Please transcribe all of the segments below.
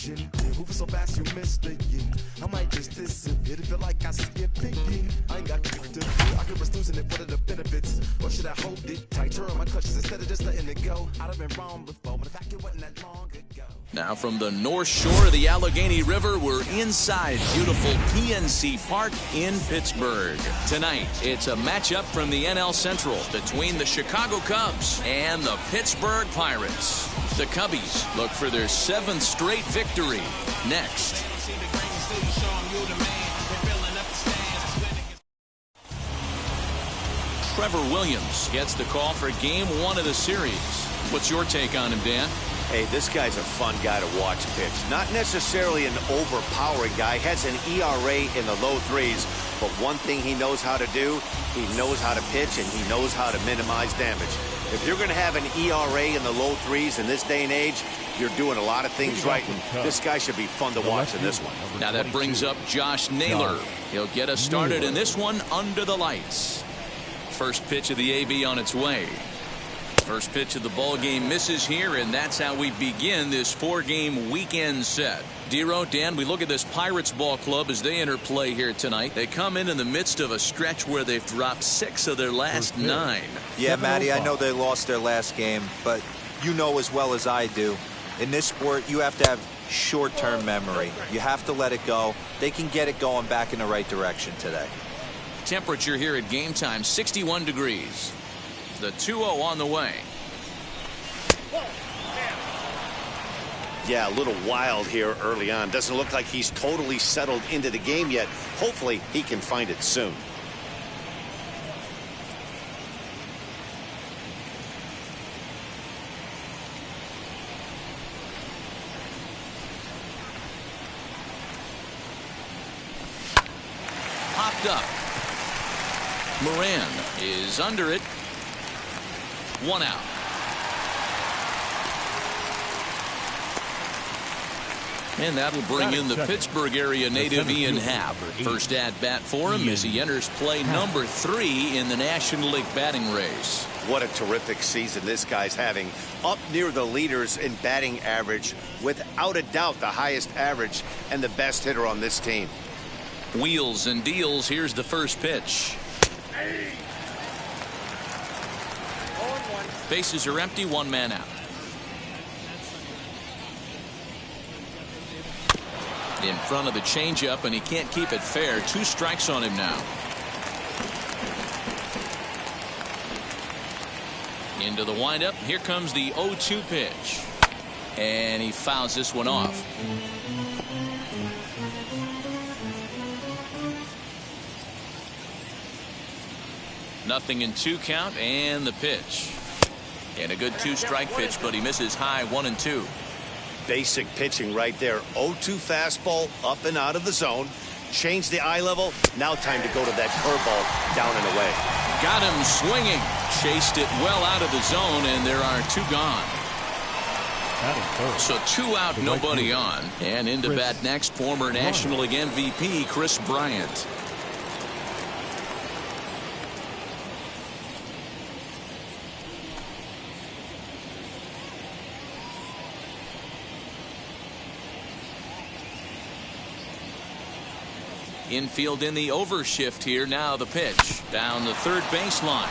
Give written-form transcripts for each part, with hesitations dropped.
vision. Yeah, moving so fast you missed it. Yeah, I might just disappear. Feel like I skipped it. Yeah, I ain't got to do. I could risk losing it. What are the benefits? Or should I hold it tight? Turn my clutches instead of just letting it go. I'd have been wrong before, but the fact it wasn't that long ago. Now from the north shore of the Allegheny River, we're inside beautiful PNC Park in Pittsburgh. Tonight, it's a matchup from the NL Central between the Chicago Cubs and the Pittsburgh Pirates. The Cubbies look for their 7th straight victory. Next. Trevor Williams gets the call for game 1 of the series. What's your take on him, Dan? Hey, this guy's a fun guy to watch pitch. Not necessarily an overpowering guy. Has an ERA in the low 3s. But one thing he knows how to do, he knows how to pitch and he knows how to minimize damage. If you're going to have an ERA in the low 3s in this day and age, you're doing a lot of things right. And this guy should be fun to watch in this one. Now that brings up Josh Naylor. He'll get us started in this one under the lights. First pitch of the AV on its way. First pitch of the ball game misses here, and that's how we begin this 4-game weekend set. Dero, Dan, we look at this Pirates ball club as they enter play here tonight. They come in the midst of a stretch where they've dropped 6 of their last 9. Yeah, Matty, I know they lost their last game, but you know as well as I do, in this sport, you have to have short-term memory. You have to let it go. They can get it going back in the right direction today. Temperature here at game time, 61 degrees. The 2-0 on the way. Yeah, a little wild here early on. Doesn't look like he's totally settled into the game yet. Hopefully he can find it soon. Popped up. Moran is under it. 1 out. And that'll bring in the Pittsburgh area native Ian Happ. First at bat for him as he enters play number 3 in the National League batting race. What a terrific season this guy's having. Up near the leaders in batting average. Without a doubt the highest average and the best hitter on this team. Wheels and deals. Here's the first pitch. Bases are empty, 1 man out. In front of the changeup, and he can't keep it fair. 2 strikes on him now. Into the windup. Here comes the 0-2 pitch. And he fouls this one off. Nothing in 2 count, and the pitch. And a good 2-strike pitch, but he misses high 1-2. Basic pitching right there. 0-2 fastball up and out of the zone. Change the eye level. Now time to go to that curveball down and away. Got him swinging. Chased it well out of the zone, and there are 2 gone. So 2 out, nobody on. And into bat next, former National League MVP Chris Bryant. Infield in the overshift here. Now the pitch down the third baseline.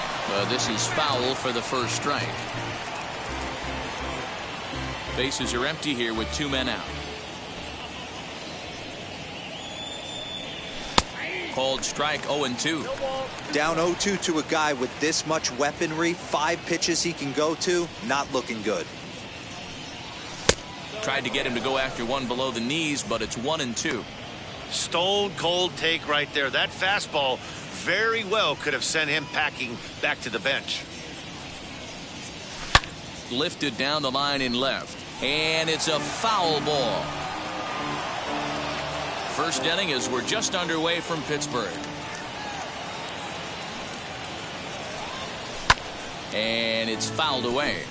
This is foul for the first strike. Bases are empty here with 2 men out. Called strike 0-2. Down 0-2 to a guy with this much weaponry, 5 pitches he can go to, not looking good. Tried to get him to go after one below the knees, but it's 1-2. Stone cold take right there. That fastball very well could have sent him packing back to the bench. Lifted down the line in left, and it's a foul ball. First inning as we're just underway from Pittsburgh. And it's fouled away.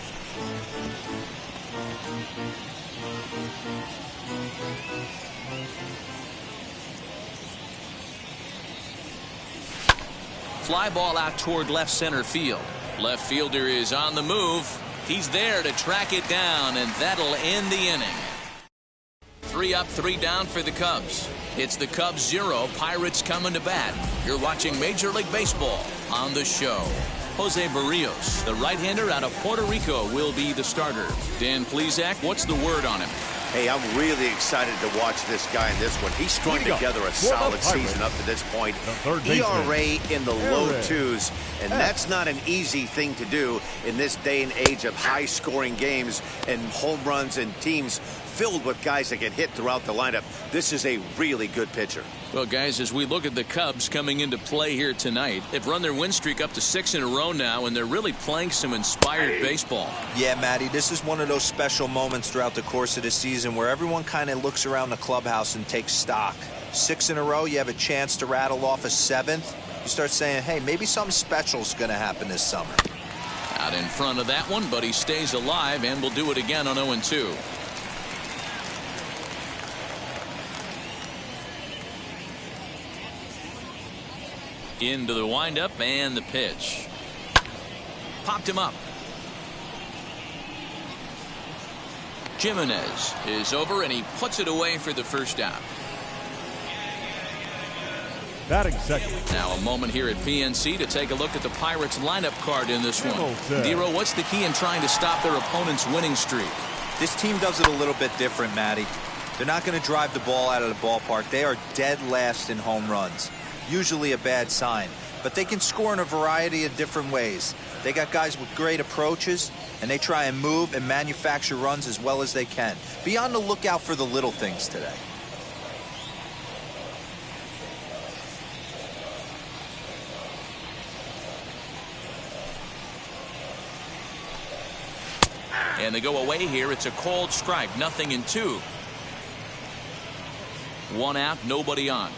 Fly ball out toward left center field. Left fielder is on the move. He's there to track it down, and that'll end the inning. 3 up, 3 down for the Cubs. It's the Cubs 0, Pirates coming to bat. You're watching Major League Baseball on the show. Jose Barrios, the right-hander out of Puerto Rico, will be the starter. Dan Plesac, what's the word on him? Hey, I'm really excited to watch this guy in this one. He's strung together a solid season up to this point. ERA in the low 2s, and that's not an easy thing to do in this day and age of high-scoring games and home runs and teams filled with guys that get hit throughout the lineup. This is a really good pitcher. Well, guys, as we look at the Cubs coming into play here tonight, they've run their win streak up to 6 in a row now, and they're really playing some inspired baseball. Yeah, Matty, this is one of those special moments throughout the course of the season where everyone kind of looks around the clubhouse and takes stock. 6 in a row, you have a chance to rattle off a 7th. You start saying, hey, maybe something special is going to happen this summer. Out in front of that one, but he stays alive and will do it again on 0-2. Into the windup and the pitch. Popped him up. Jimenez is over and he puts it away for the first out. Batting second. Now a moment here at PNC to take a look at the Pirates lineup card in this one. Dero, what's the key in trying to stop their opponent's winning streak? This team does it a little bit different, Matty. They're not going to drive the ball out of the ballpark. They are dead last in home runs. Usually a bad sign, but they can score in a variety of different ways. They got guys with great approaches, and they try and move and manufacture runs as well as they can. Be on the lookout for the little things today. And they go away here. It's a called strike, 0-2. 1 out, nobody on.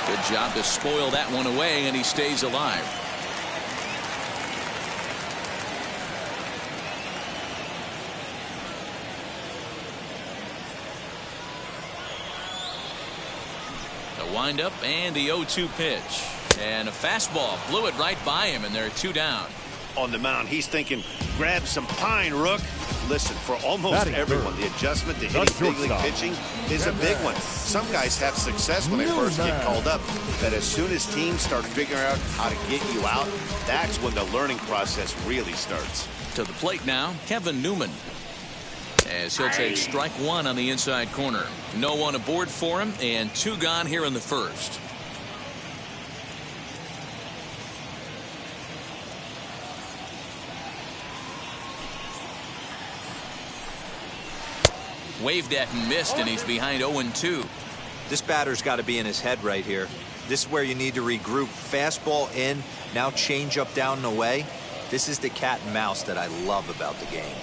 Good job to spoil that one away, and he stays alive. The windup and the 0-2 pitch. And a fastball blew it right by him, and they're 2 down. On the mound, he's thinking, grab some pine, Rook. Listen, for almost everyone, the adjustment to hitting big league pitching is a big one. Some guys have success when they first get called up, but as soon as teams start figuring out how to get you out, that's when the learning process really starts. To the plate now, Kevin Newman. As he'll take strike 1 on the inside corner. No one aboard for him, and 2 gone here in the first. Waved at and missed, and he's behind 0-2. This batter's got to be in his head right here. This is where you need to regroup. Fastball in, now change up down and away. This is the cat and mouse that I love about the game.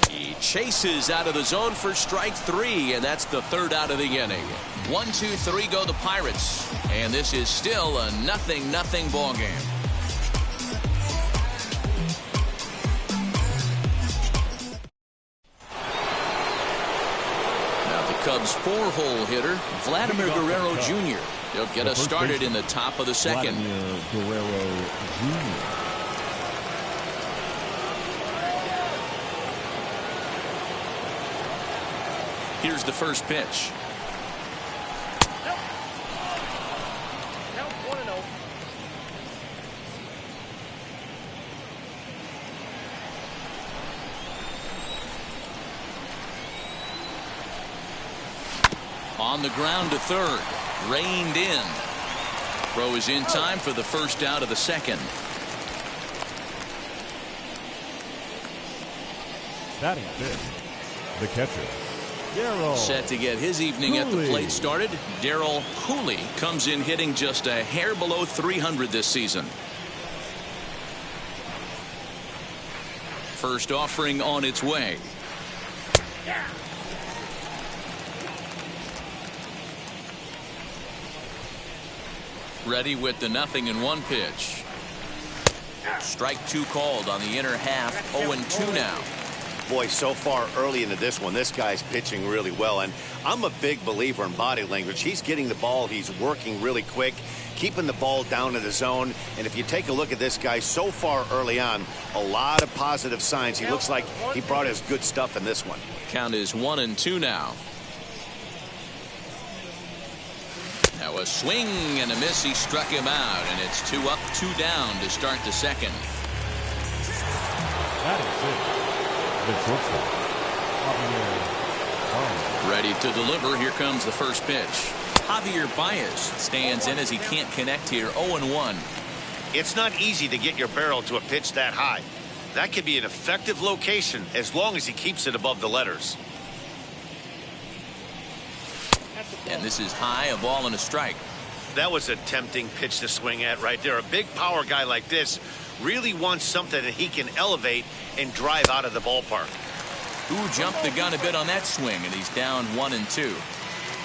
He chases out of the zone for strike 3, and that's the 3rd out of the inning. 1-2-3 go the Pirates, and this is still a 0-0 ball game. Cubs 4-hole hitter Vladimir Guerrero Jr. He'll get us started in the top of the second. Vladimir Guerrero Jr. Here's the first pitch. On the ground to third. Reined in. Throw is in time for the first out of the second. Batting fifth, the catcher, Darryl. Set to get his evening at the plate started. Darryl Cooley comes in hitting just a hair below 300 this season. First offering on its way. Ready with the 0-1 pitch. Strike 2 called on the inner half. 0-2 now. Boy, so far early into this one, this guy's pitching really well. And I'm a big believer in body language. He's getting the ball. He's working really quick, keeping the ball down in the zone. And if you take a look at this guy so far early on, a lot of positive signs. He looks like he brought his good stuff in this one. Count is 1-2 now. Now a swing and a miss. He struck him out, and it's 2 up, 2 down to start the second. That is it. The shortstop. Ready to deliver. Here comes the first pitch. Javier Baez stands in as he can't connect here. 0-1. It's not easy to get your barrel to a pitch that high. That could be an effective location as long as he keeps it above the letters. And this is high, a ball and a strike. That was a tempting pitch to swing at right there. A big power guy like this really wants something that he can elevate and drive out of the ballpark. Who jumped the gun a bit on that swing, and he's down 1-2.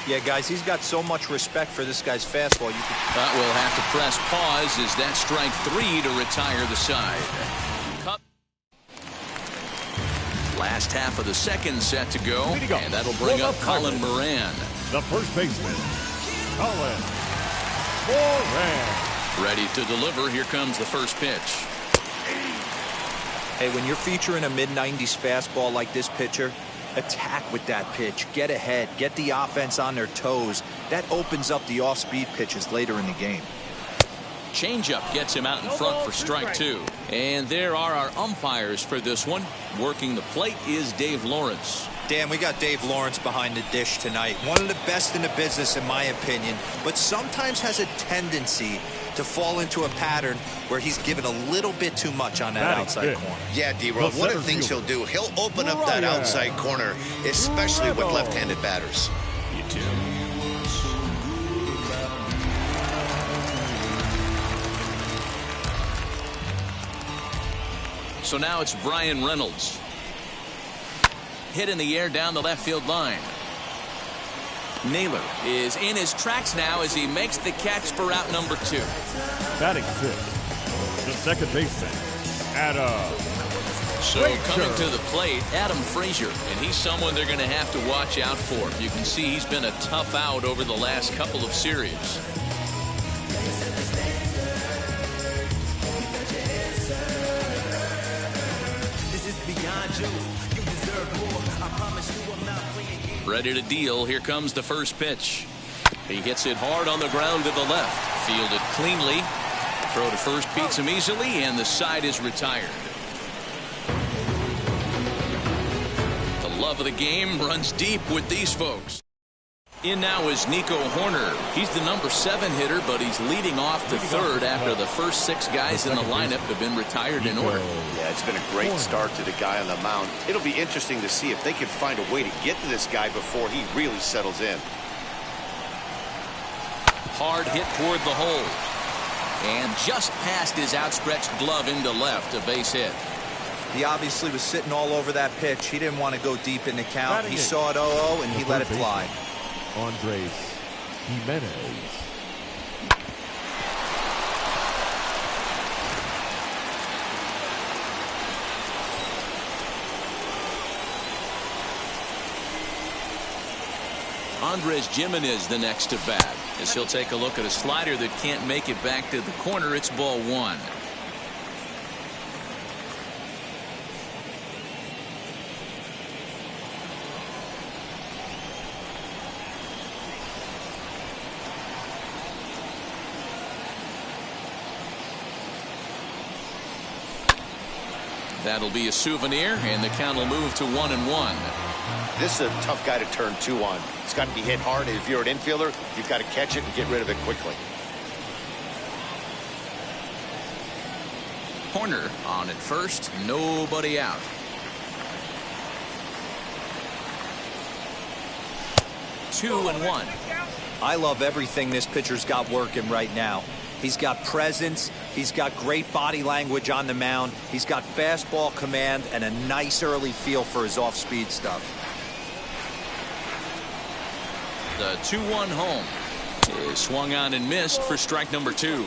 Yeah, guys, he's got so much respect for this guy's fastball. But we'll have to press pause as that strike 3 to retire the side. Last half of the second set to go, and that'll bring up Colin Moran. The first baseman, Colin Moran. Ready to deliver. Here comes the first pitch. Hey, when you're featuring a mid-90s fastball like this pitcher, attack with that pitch. Get ahead. Get the offense on their toes. That opens up the off-speed pitches later in the game. Changeup gets him out in front for strike 2. And there are our umpires for this one. Working the plate is Dave Lawrence. Dan, we got Dave Lawrence behind the dish tonight. One of the best in the business, in my opinion, but sometimes has a tendency to fall into a pattern where he's given a little bit too much on that outside corner. Yeah, D-Rod, one of the things he'll do, he'll open up that outside corner, especially with left-handed batters. You too. So now it's Brian Reynolds. Hit in the air down the left field line. Naylor is in his tracks now as he makes the catch for out number 2. Batting fifth, the second baseman, Adam. So coming to the plate, Adam Frazier, and he's someone they're going to have to watch out for. You can see he's been a tough out over the last couple of series. Ready to deal. Here comes the first pitch. He hits it hard on the ground to the left. Fielded cleanly. Throw to first beats him easily, and the side is retired. The love of the game runs deep with these folks. In now is Nico Horner. He's the number 7 hitter, but he's leading off the third after the first 6 guys in the lineup have been retired in order. Yeah, it's been a great start to the guy on the mound. It'll be interesting to see if they can find a way to get to this guy before he really settles in. Hard hit toward the hole. And just past his outstretched glove into left, a base hit. He obviously was sitting all over that pitch. He didn't want to go deep in the count. He saw it 0-0, and he let it fly. Andres Jimenez. Andres Jimenez the next to bat as he'll take a look at a slider that can't make it back to the corner. It's ball 1. That'll be a souvenir, and the count will move to 1-1. This is a tough guy to turn 2 on. It's got to be hit hard, and if you're an infielder, you've got to catch it and get rid of it quickly. Horner on at first, nobody out. Two and one. I love everything this pitcher's got working right now. He's got presence. He's got great body language on the mound. He's got fastball command and a nice early feel for his off-speed stuff. The 2-1 home is swung on and missed for strike number 2.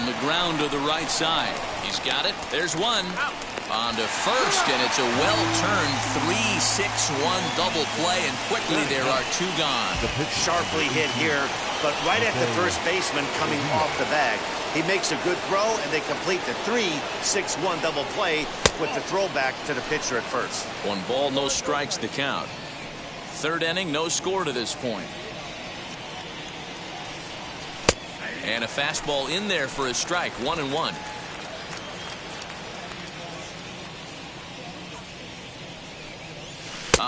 From the ground to the right side. He's got it. There's one. On to first, and it's a well-turned 3-6-1 double play, and quickly there are two gone. Sharply hit here, but right at the first baseman coming off the bag. He makes a good throw, and they complete the 3-6-1 double play with the throwback to the pitcher at first. 1 ball, no strikes to count. Third inning, no score to this point. And a fastball in there for a strike, 1-1.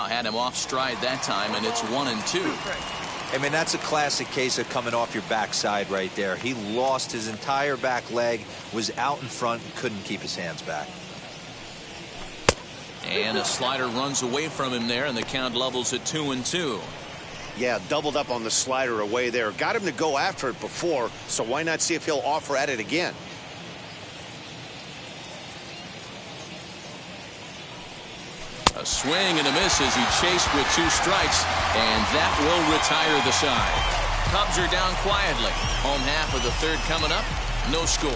Had him off stride that time, and it's 1-2. I mean, that's a classic case of coming off your backside right there. He lost his entire back leg, was out in front, and couldn't keep his hands back. And a slider runs away from him there, and the count levels at 2-2. Yeah, doubled up on the slider away there. Got him to go after it before, so why not see if he'll offer at it again? A swing and a miss as he chased with 2 strikes, and that will retire the side. Cubs are down quietly. Home half of the third coming up. No score.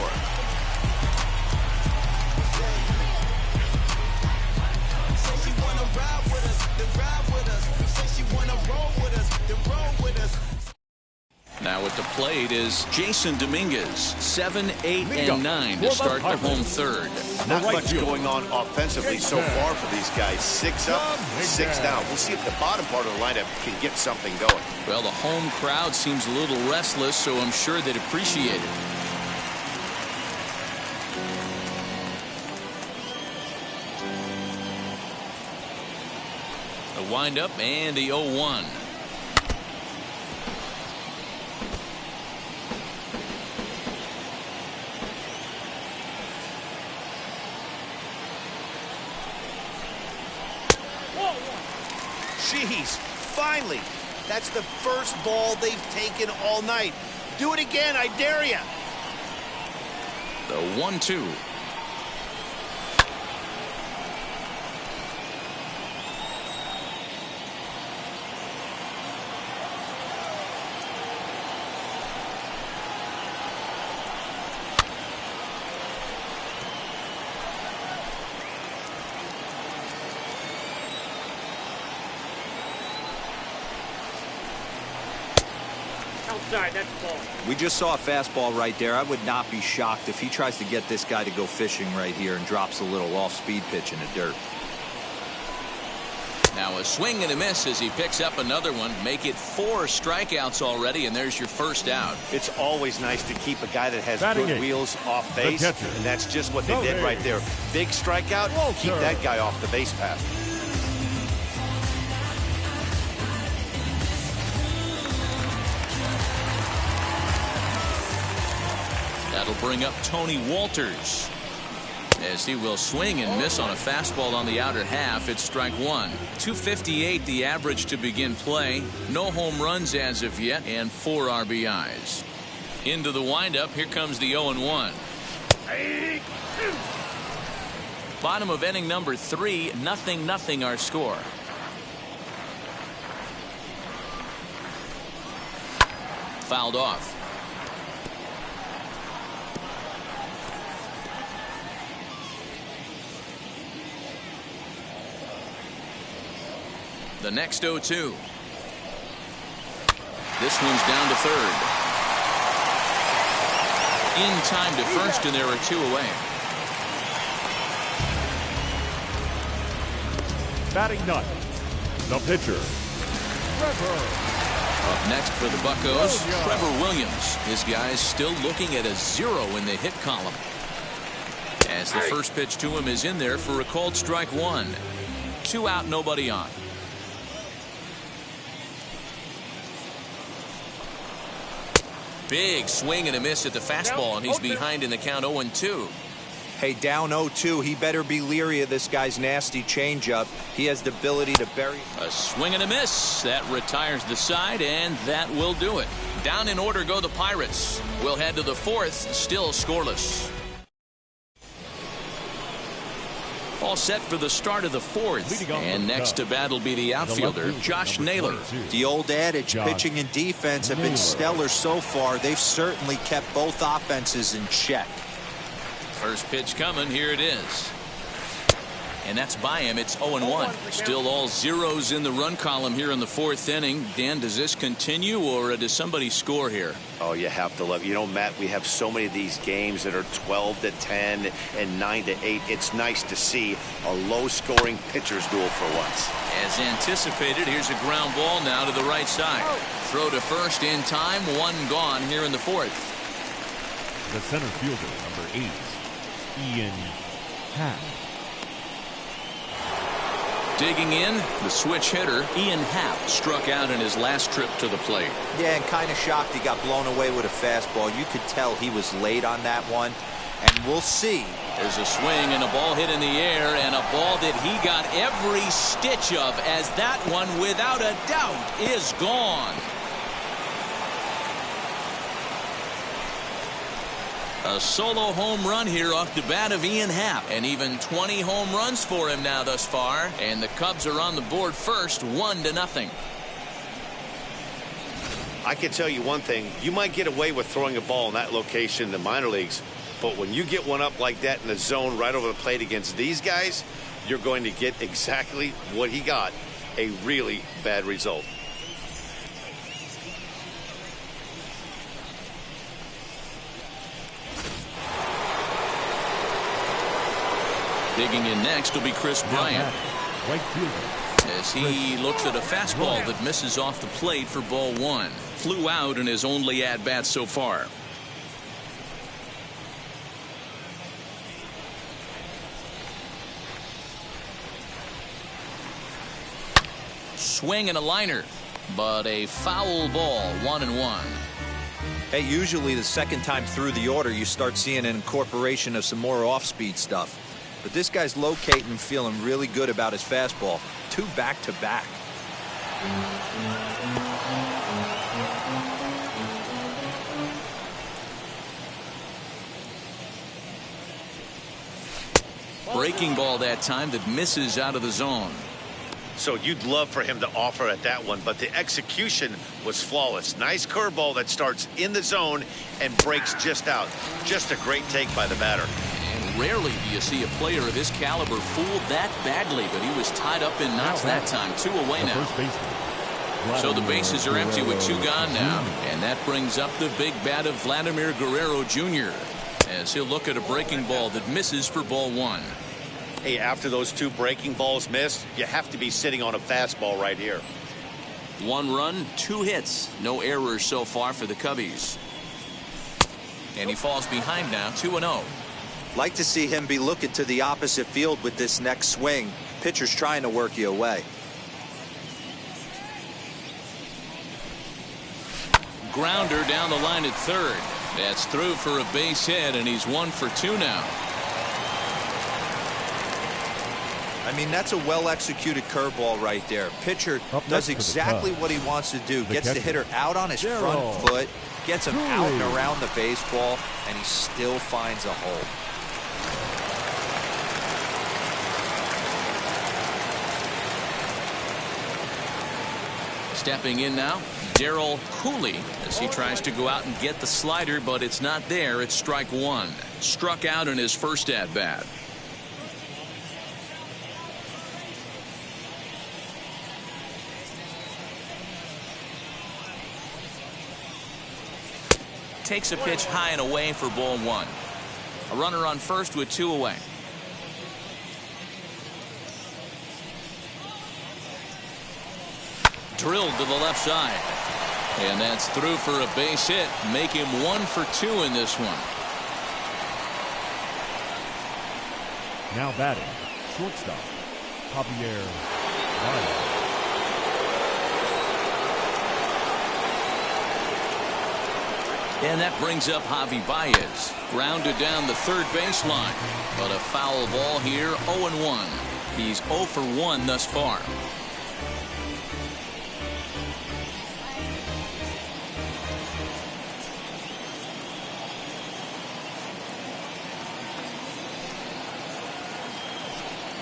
Now at the plate is Jason Dominguez, 7, 8, and 9 to start the home third. Not much going on offensively so far for these guys. 6 up, 6 down. We'll see if the bottom part of the lineup can get something going. Well, the home crowd seems a little restless, so I'm sure they'd appreciate it. The windup and the 0-1. Jeez, finally. That's the first ball they've taken all night. Do it again, I dare ya. The 1-2. We just saw a fastball right there. I would not be shocked if he tries to get this guy to go fishing right here and drops a little off-speed pitch in the dirt. Now a swing and a miss as he picks up another one. Make it 4 strikeouts already, and there's your first out. It's always nice to keep a guy that has good wheels off base, and that's just what they did right there. Big strikeout, keep that guy off the base path. That'll bring up Tony Walters as he will swing and miss on a fastball on the outer half. It's strike 1. 258 the average to begin play. No home runs as of yet, and 4 RBIs. Into the windup. Here comes the 0-1. Bottom of inning number 3. 0-0 our score. Fouled off. The next 0-2. This one's down to third. In time to first, and there are 2 away. Batting ninth, the pitcher, Trevor. Up next for the Buccos, Trevor Williams. His guys still looking at a 0 in the hit column. As the first pitch to him is in there for a called strike 1. 2 out, nobody on. Big swing and a miss at the fastball, and he's behind in the count 0-2. Hey, down 0-2, he better be leery of this guy's nasty changeup. He has the ability to bury. A swing and a miss. That retires the side, and that will do it. Down in order go the Pirates. We'll head to the 4th, still scoreless. All set for the start of the fourth. And next to bat will be the outfielder, Josh Naylor. The old adage, pitching and defense have been stellar so far. They've certainly kept both offenses in check. First pitch coming. Here it is. And that's by him. It's 0-1. Still all zeros in the run column here in the fourth inning. Dan, does this continue, or does somebody score here? Oh, you have to love. You know, Matt, we have so many of these games that are 12-10 and 9-8. It's nice to see a low-scoring pitcher's duel for once. As anticipated, here's a ground ball now to the right side. Throw to first in time. One gone here in the fourth. The center fielder, number 8, Ian Happ. Digging in, the switch hitter, Ian Happ, struck out in his last trip to the plate. Yeah, and kind of shocked he got blown away with a fastball. You could tell he was late on that one, and we'll see. There's a swing and a ball hit in the air, and a ball that he got every stitch of, as that one, without a doubt, is gone. A solo home run here off the bat of Ian Happ, and even 20 home runs for him now thus far. And the Cubs are on the board first, 1-0. I can tell you one thing. You might get away with throwing a ball in that location in the minor leagues, but when you get one up like that in the zone right over the plate against these guys, you're going to get exactly what he got, a really bad result. Digging in next will be Chris Bryant, Right fielder. as he looks at a fastball that misses off the plate for ball one. Flew out in his only at-bat so far. Swing and a liner, but a foul ball, 1-1. Hey, usually the second time through the order, you start seeing an incorporation of some more off-speed stuff. But this guy's locating and feeling really good about his fastball. 2 back-to-back. Breaking ball that time that misses out of the zone. So you'd love for him to offer at that one, but the execution was flawless. Nice curveball that starts in the zone and breaks just out. Just a great take by the batter. And rarely do you see a player of his caliber fooled that badly, but he was tied up in knots that time. 2 away now. So the bases are empty with 2 gone now. And that brings up the big bat of Vladimir Guerrero Jr. as he'll look at a breaking ball that misses for ball 1. Hey, after those 2 breaking balls missed, you have to be sitting on a fastball right here. 1 run, 2 hits. No errors so far for the Cubbies. And he falls behind now, 2-0. Like to see him be looking to the opposite field with this next swing. Pitcher's trying to work you away. Grounder down the line at third. That's through for a base hit, and he's 1 for 2 now. I mean, that's a well-executed curveball right there. Pitcher does exactly what he wants to do. Gets the hitter out on his front foot, gets him out and around the baseball, and he still finds a hole. Stepping in now, Darryl Cooley, as he tries to go out and get the slider, but it's not there. It's strike 1. Struck out in his first at-bat. Takes a pitch high and away for ball 1. A runner on first with 2 away. Drilled to the left side. And that's through for a base hit. Make him 1 for 2 in this one. Now batting, shortstop, Javier Baez. And that brings up Javi Baez. Grounded down the third baseline. But a foul ball here, 0-1. He's 0 for 1 thus far.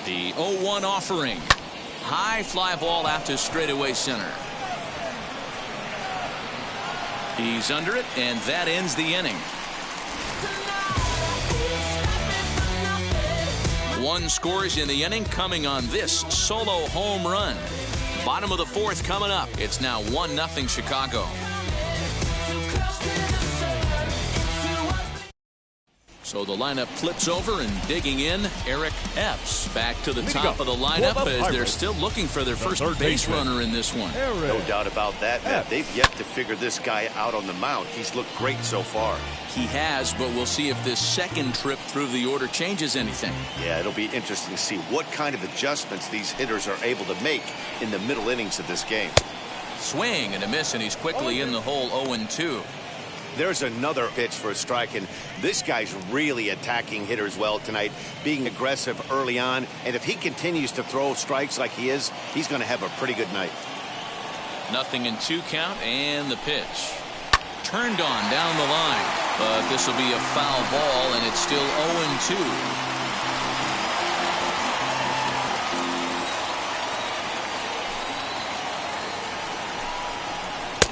The 0-1 offering. High fly ball out to straightaway center. He's under it, and that ends the inning. One scores in the inning coming on this solo home run. Bottom of the fourth coming up. It's now 1-0 Chicago. So the lineup flips over, and digging in, Eric Epps back to the top of the lineup as they're still looking for their first base runner in this one. No doubt about that, man. They've yet to figure this guy out on the mound. He's looked great so far. He has, but we'll see if this second trip through the order changes anything. Yeah, it'll be interesting to see what kind of adjustments these hitters are able to make in the middle innings of this game. Swing and a miss, and he's quickly in the hole. 0-2. There's another pitch for a strike, and this guy's really attacking hitters well tonight, being aggressive early on, and if he continues to throw strikes like he is, he's going to have a pretty good night. 0-2 count, and the pitch. Turned on down the line, but this will be a foul ball, and it's still 0-2.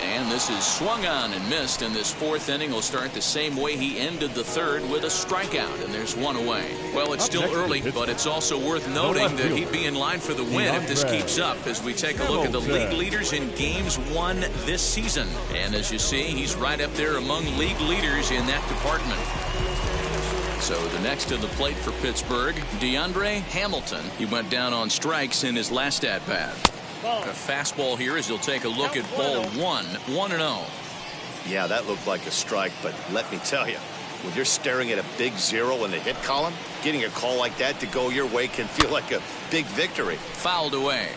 And this is swung on and missed, and this fourth inning will start the same way he ended the third, with a strikeout, and there's one away. Well, it's still early, but it's also worth noting that he'd be in line for the win if this keeps up, as we take a look at the league leaders in games won this season. And as you see, he's right up there among league leaders in that department. So the next to the plate for Pittsburgh, DeAndre Hamilton. He went down on strikes in his last at-bat. A fastball here as you'll take a look at ball 1-0. Yeah, that looked like a strike, but let me tell you, when you're staring at a big 0 in the hit column, getting a call like that to go your way can feel like a big victory. Fouled away.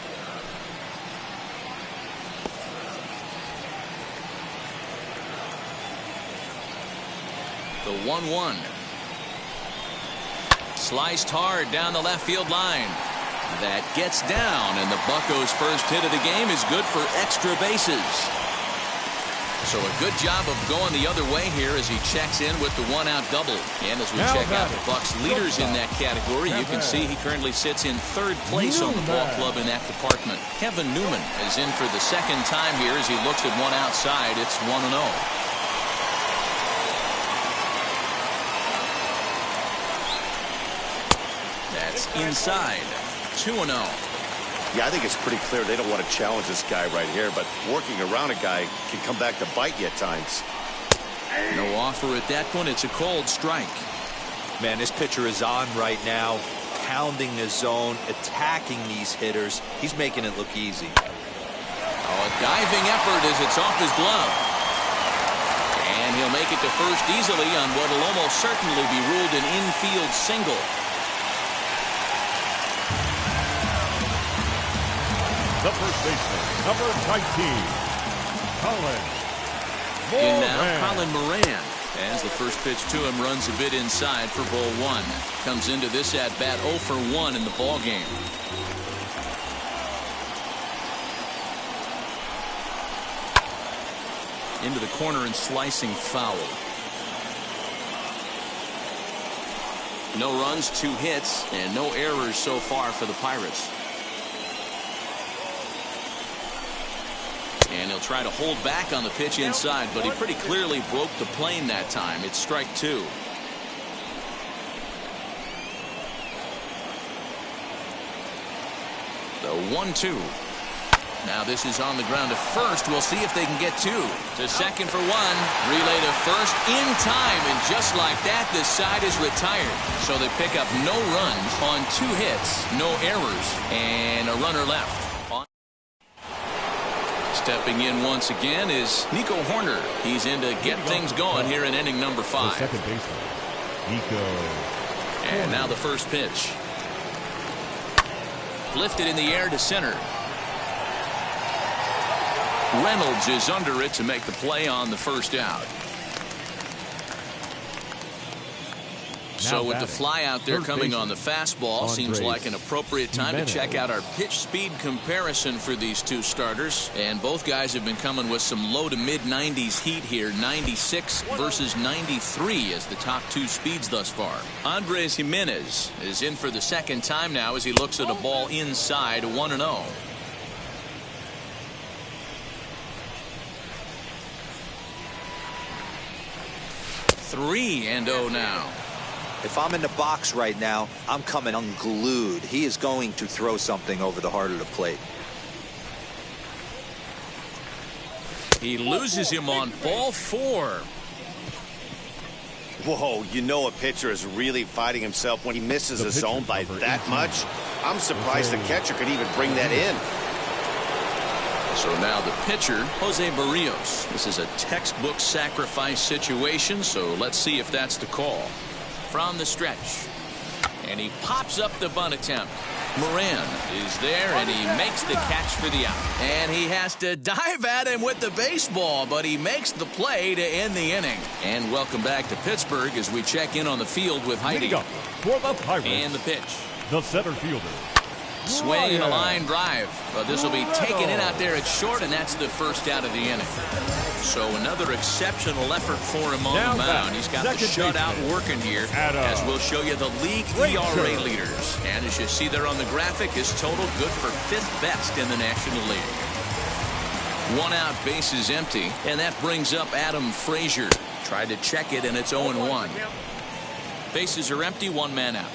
The 1-1. Sliced hard down the left field line. That gets down, and the Buccos' first hit of the game is good for extra bases. So a good job of going the other way here as he checks in with the one-out double. And as we check out the Bucs leaders in that category, you can see he currently sits in third place on the ball club in that department. Kevin Newman is in for the second time here as he looks at one outside. It's 1-0. That's inside. 2-0. Yeah, I think it's pretty clear they don't want to challenge this guy right here, but working around a guy can come back to bite you at times. No offer at that point. It's a cold strike. Man, this pitcher is on right now, pounding the zone, attacking these hitters. He's making it look easy. Oh, a diving effort as it's off his glove. And he'll make it to first easily on what will almost certainly be ruled an infield single. The first baseman, number 19, Colin Moran. In now, Colin Moran, as the first pitch to him runs a bit inside for ball 1. Comes into this at-bat 0 for 1 in the ball game. Into the corner and slicing foul. No runs, 2 hits, and no errors so far for the Pirates. And he'll try to hold back on the pitch inside, but he pretty clearly broke the plane that time. It's strike 2. The 1-2. Now this is on the ground to first. We'll see if they can get 2. To second for 1. Relay to first in time, and just like that, this side is retired. So they pick up no runs on 2 hits, no errors, and a runner left. Stepping in once again is Nico Horner. He's in to get things going here in inning number 5. The second baseman, Nico. And now the first pitch. Lifted in the air to center. Reynolds is under it to make the play on the first out. So with the fly out there coming on the fastball, seems like an appropriate time to check out our pitch speed comparison for these two starters. And both guys have been coming with some low to mid 90s heat here. 96 versus 93 as the top two speeds thus far. Andres Jimenez is in for the second time now as he looks at a ball inside 1-0. 3-0 now. If I'm in the box right now, I'm coming unglued. He is going to throw something over the heart of the plate. He loses him on ball 4. Whoa, you know a pitcher is really fighting himself when he misses a zone by that much. I'm surprised the catcher could even bring that in. So now the pitcher, Jose Barrios. This is a textbook sacrifice situation, so let's see if that's the call. From the stretch. And he pops up the bunt attempt. Moran is there, and he makes the catch for the out. And he has to dive at him with the baseball, but he makes the play to end the inning. And welcome back to Pittsburgh as we check in on the field with Heidi. For the Pirates, and the pitch. the center fielder. Swing and a line drive. But this will be taken in out there at short, and that's the first out of the inning. So another exceptional effort for him on the mound. He's got the shutout working here, as we'll show you the league ERA leaders. And as you see there on the graphic, his total good for 5th best in the National League. 1 out, base is empty, and that brings up Adam Frazier. Tried to check it, and it's 0-1. Bases are empty, 1 man out.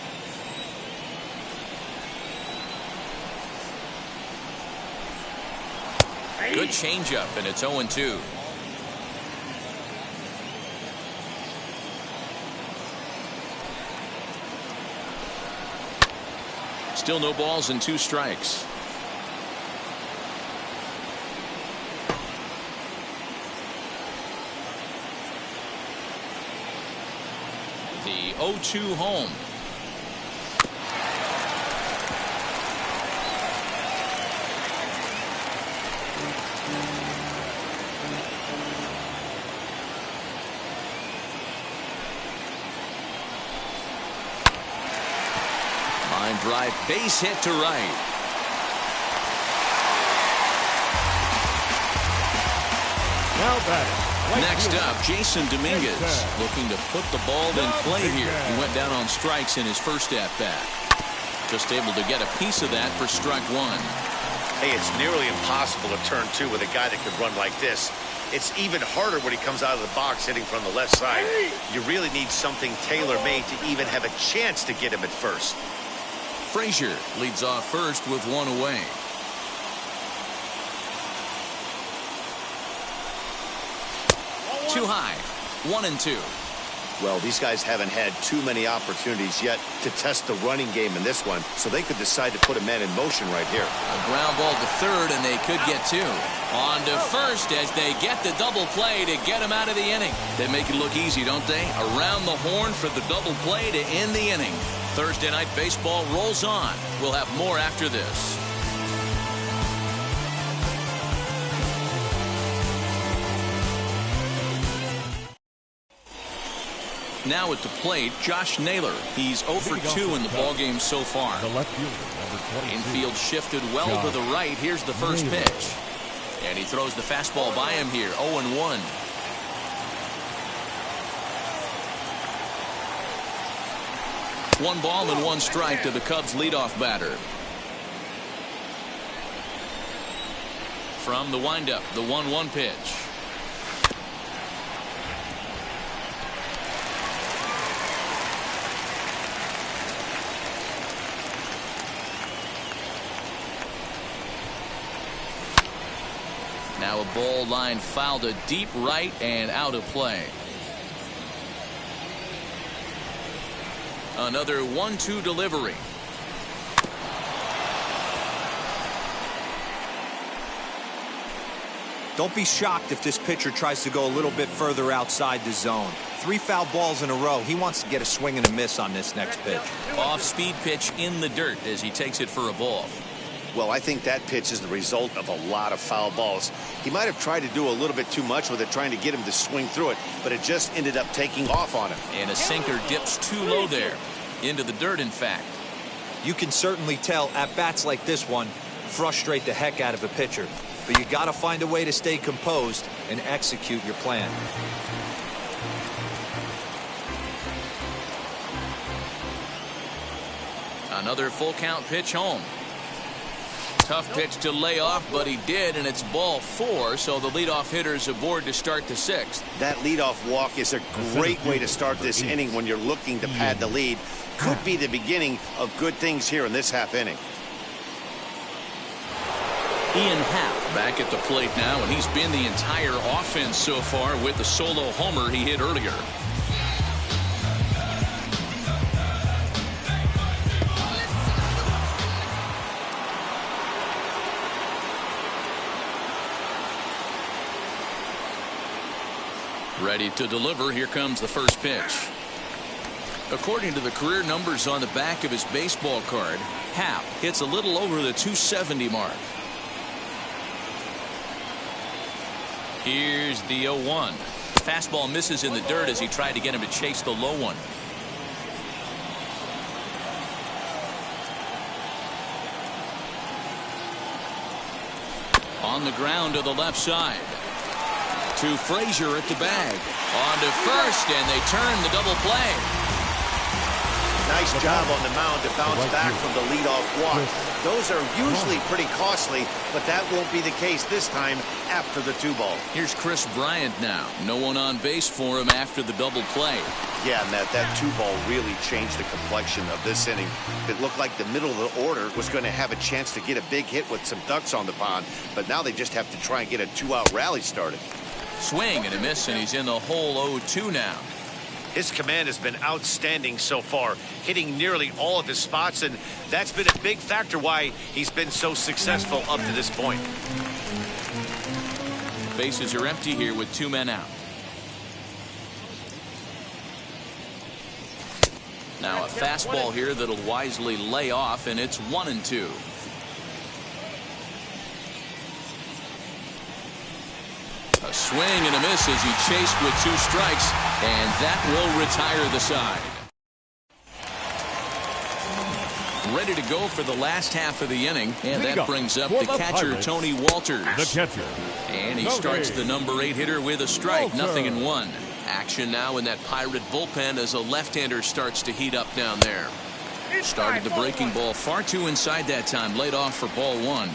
Good changeup, and it's 0-2. Still no balls and 2 strikes. The 0-2 home. Line drive, base hit to right. Now batting. Next up, Jason Dominguez looking to put the ball in play here. He went down on strikes in his first at-bat. Just able to get a piece of that for strike 1. Hey, it's nearly impossible to turn 2 with a guy that could run like this. It's even harder when he comes out of the box hitting from the left side. You really need something tailor-made to even have a chance to get him at first. Frazier leads off first with 1 away. Too high. 1-2. Well, these guys haven't had too many opportunities yet to test the running game in this one, so they could decide to put a man in motion right here. A ground ball to third, and they could get 2. On to first as they get the double play to get him out of the inning. They make it look easy, don't they? Around the horn for the double play to end the inning. Thursday night baseball rolls on. We'll have more after this. Now at the plate, Josh Naylor. He's 0 for 2 in the ballgame so far. The left fielder, number 22. Infield shifted well to the right. Here's the first pitch. And he throws the fastball by him here. 0-1. One ball and 1 strike to the Cubs leadoff batter. From the windup, the 1-1 pitch. Now a ball line fouled to deep right and out of play. Another 1-2 delivery. Don't be shocked if this pitcher tries to go a little bit further outside the zone. 3 foul balls in a row. He wants to get a swing and a miss on this next pitch. Off-speed pitch in the dirt as he takes it for a ball. Well, I think that pitch is the result of a lot of foul balls. He might have tried to do a little bit too much with it, trying to get him to swing through it, but it just ended up taking off on him. And a sinker dips too low there. Into the dirt, in fact. You can certainly tell at-bats like this one frustrate the heck out of a pitcher. But you got to find a way to stay composed and execute your plan. Another full count pitch home. Tough pitch to lay off, but he did, and it's ball 4, so the leadoff hitter's aboard to start the 6th. That leadoff walk is a great way to start this inning when you're looking to pad the lead. Could be the beginning of good things here in this half inning. Ian Happ back at the plate now, and he's been the entire offense so far with the solo homer he hit earlier. Ready to deliver. Here comes the first pitch. According to the career numbers on the back of his baseball card, Happ hits a little over the 270 mark. Here's the 0-1. Fastball misses in the dirt as he tried to get him to chase the low one. On the ground to the left side. To Frazier at the bag. On to first, and they turn the double play. Nice job on the mound to bounce back from the leadoff walk. Those are usually pretty costly, but that won't be the case this time after the 2-ball. Here's Chris Bryant now. No one on base for him after the double play. Yeah, and that 2-ball really changed the complexion of this inning. It looked like the middle of the order was going to have a chance to get a big hit with some ducks on the pond, but now they just have to try and get a 2-out rally started. Swing and a miss, and he's in the hole 0-2 now. His command has been outstanding so far, hitting nearly all of his spots, and that's been a big factor why he's been so successful up to this point. Bases are empty here with 2 men out. Now a fastball here that'll wisely lay off, and it's 1-2. A swing and a miss as he chased with 2 strikes, and that will retire the side. Ready to go for the last half of the inning, and that brings up the catcher, Tony Walters. The catcher. And he starts the number 8 hitter with a strike, nothing in 1. Action now in that Pirate bullpen as a left-hander starts to heat up down there. Started the breaking ball far too inside that time, laid off for ball 1.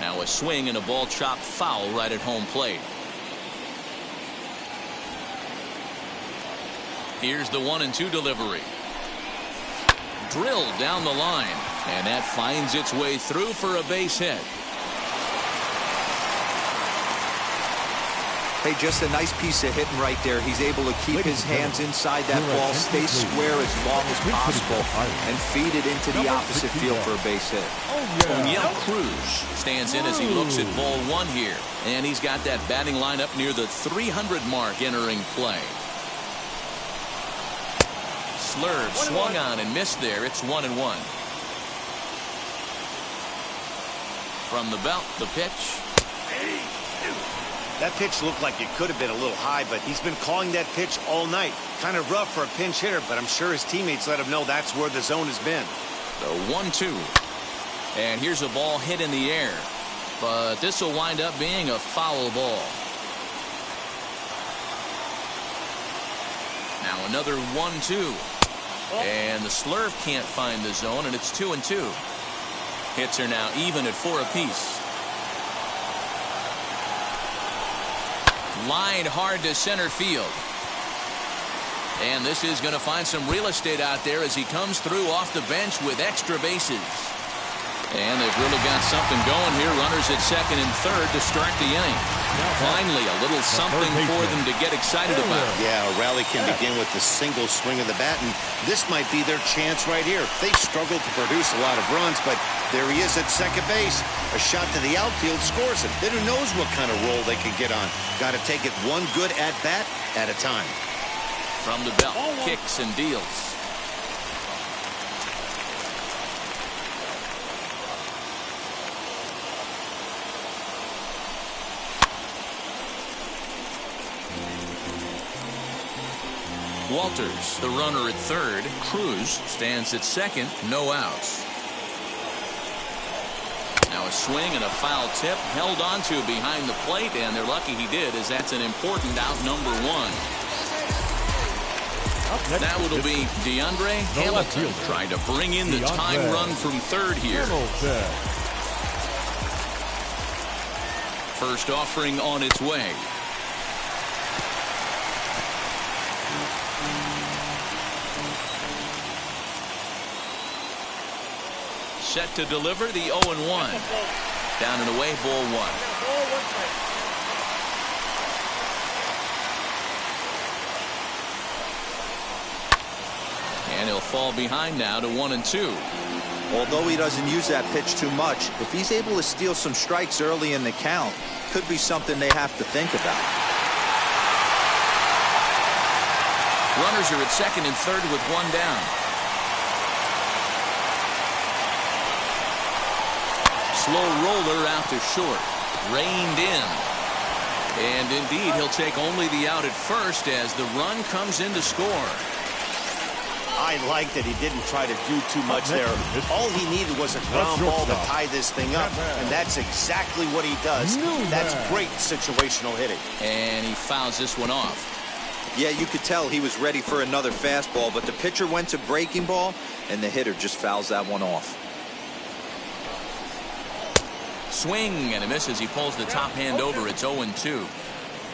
Now a swing and a ball chopped foul right at home plate. Here's the 1-2 delivery. Drilled down the line, and that finds its way through for a base hit. Hey, just a nice piece of hitting right there. He's able to keep his hands inside that ball, stay square as long as possible, and feed it into the opposite field for a base hit. O'Neill Cruz stands in as he looks at ball 1 here, and he's got that batting line up near the 300 mark entering play. Slurve swung on and missed there. It's 1-1. From the belt, the pitch. That pitch looked like it could have been a little high, but he's been calling that pitch all night. Kind of rough for a pinch hitter, but I'm sure his teammates let him know that's where the zone has been. The 1-2. And here's a ball hit in the air, but this will wind up being a foul ball. Now another 1-2. And the Slurve can't find the zone, and it's 2-2. Hits are now even at 4 apiece. Lined hard to center field. And this is going to find some real estate out there as he comes through off the bench with extra bases. And they've really got something going here. Runners at second and third to start the inning. Finally, a little something for them to get excited about. Yeah, a rally can begin with the single swing of the bat, and this might be their chance right here. They struggled to produce a lot of runs, but there he is at second base. A shot to the outfield scores it. Then who knows what kind of roll they can get on. Got to take it one good at-bat at a time. From the belt, kicks and deals. Walters, the runner at third. Cruz stands at second. No outs. Now a swing and a foul tip held onto behind the plate, and they're lucky he did, as that's an important out, number one. Now it'll be DeAndre Hamilton trying to bring in the time run from third here. First offering on its way. Set to deliver the 0-1. Down and away, ball one. And he'll fall behind now to 1-2. Although he doesn't use that pitch too much, if he's able to steal some strikes early in the count, could be something they have to think about. Runners are at second and third with one down. Slow roller out to short. Reined in. And indeed, he'll take only the out at first as the run comes in to score. I like that he didn't try to do too much there. All he needed was a ground ball to tie this thing up, and that's exactly what he does. That's great situational hitting. And he fouls this one off. Yeah, you could tell he was ready for another fastball, but the pitcher went to breaking ball, and the hitter just fouls that one off. Swing and a miss as he pulls the top hand over. It's 0-2.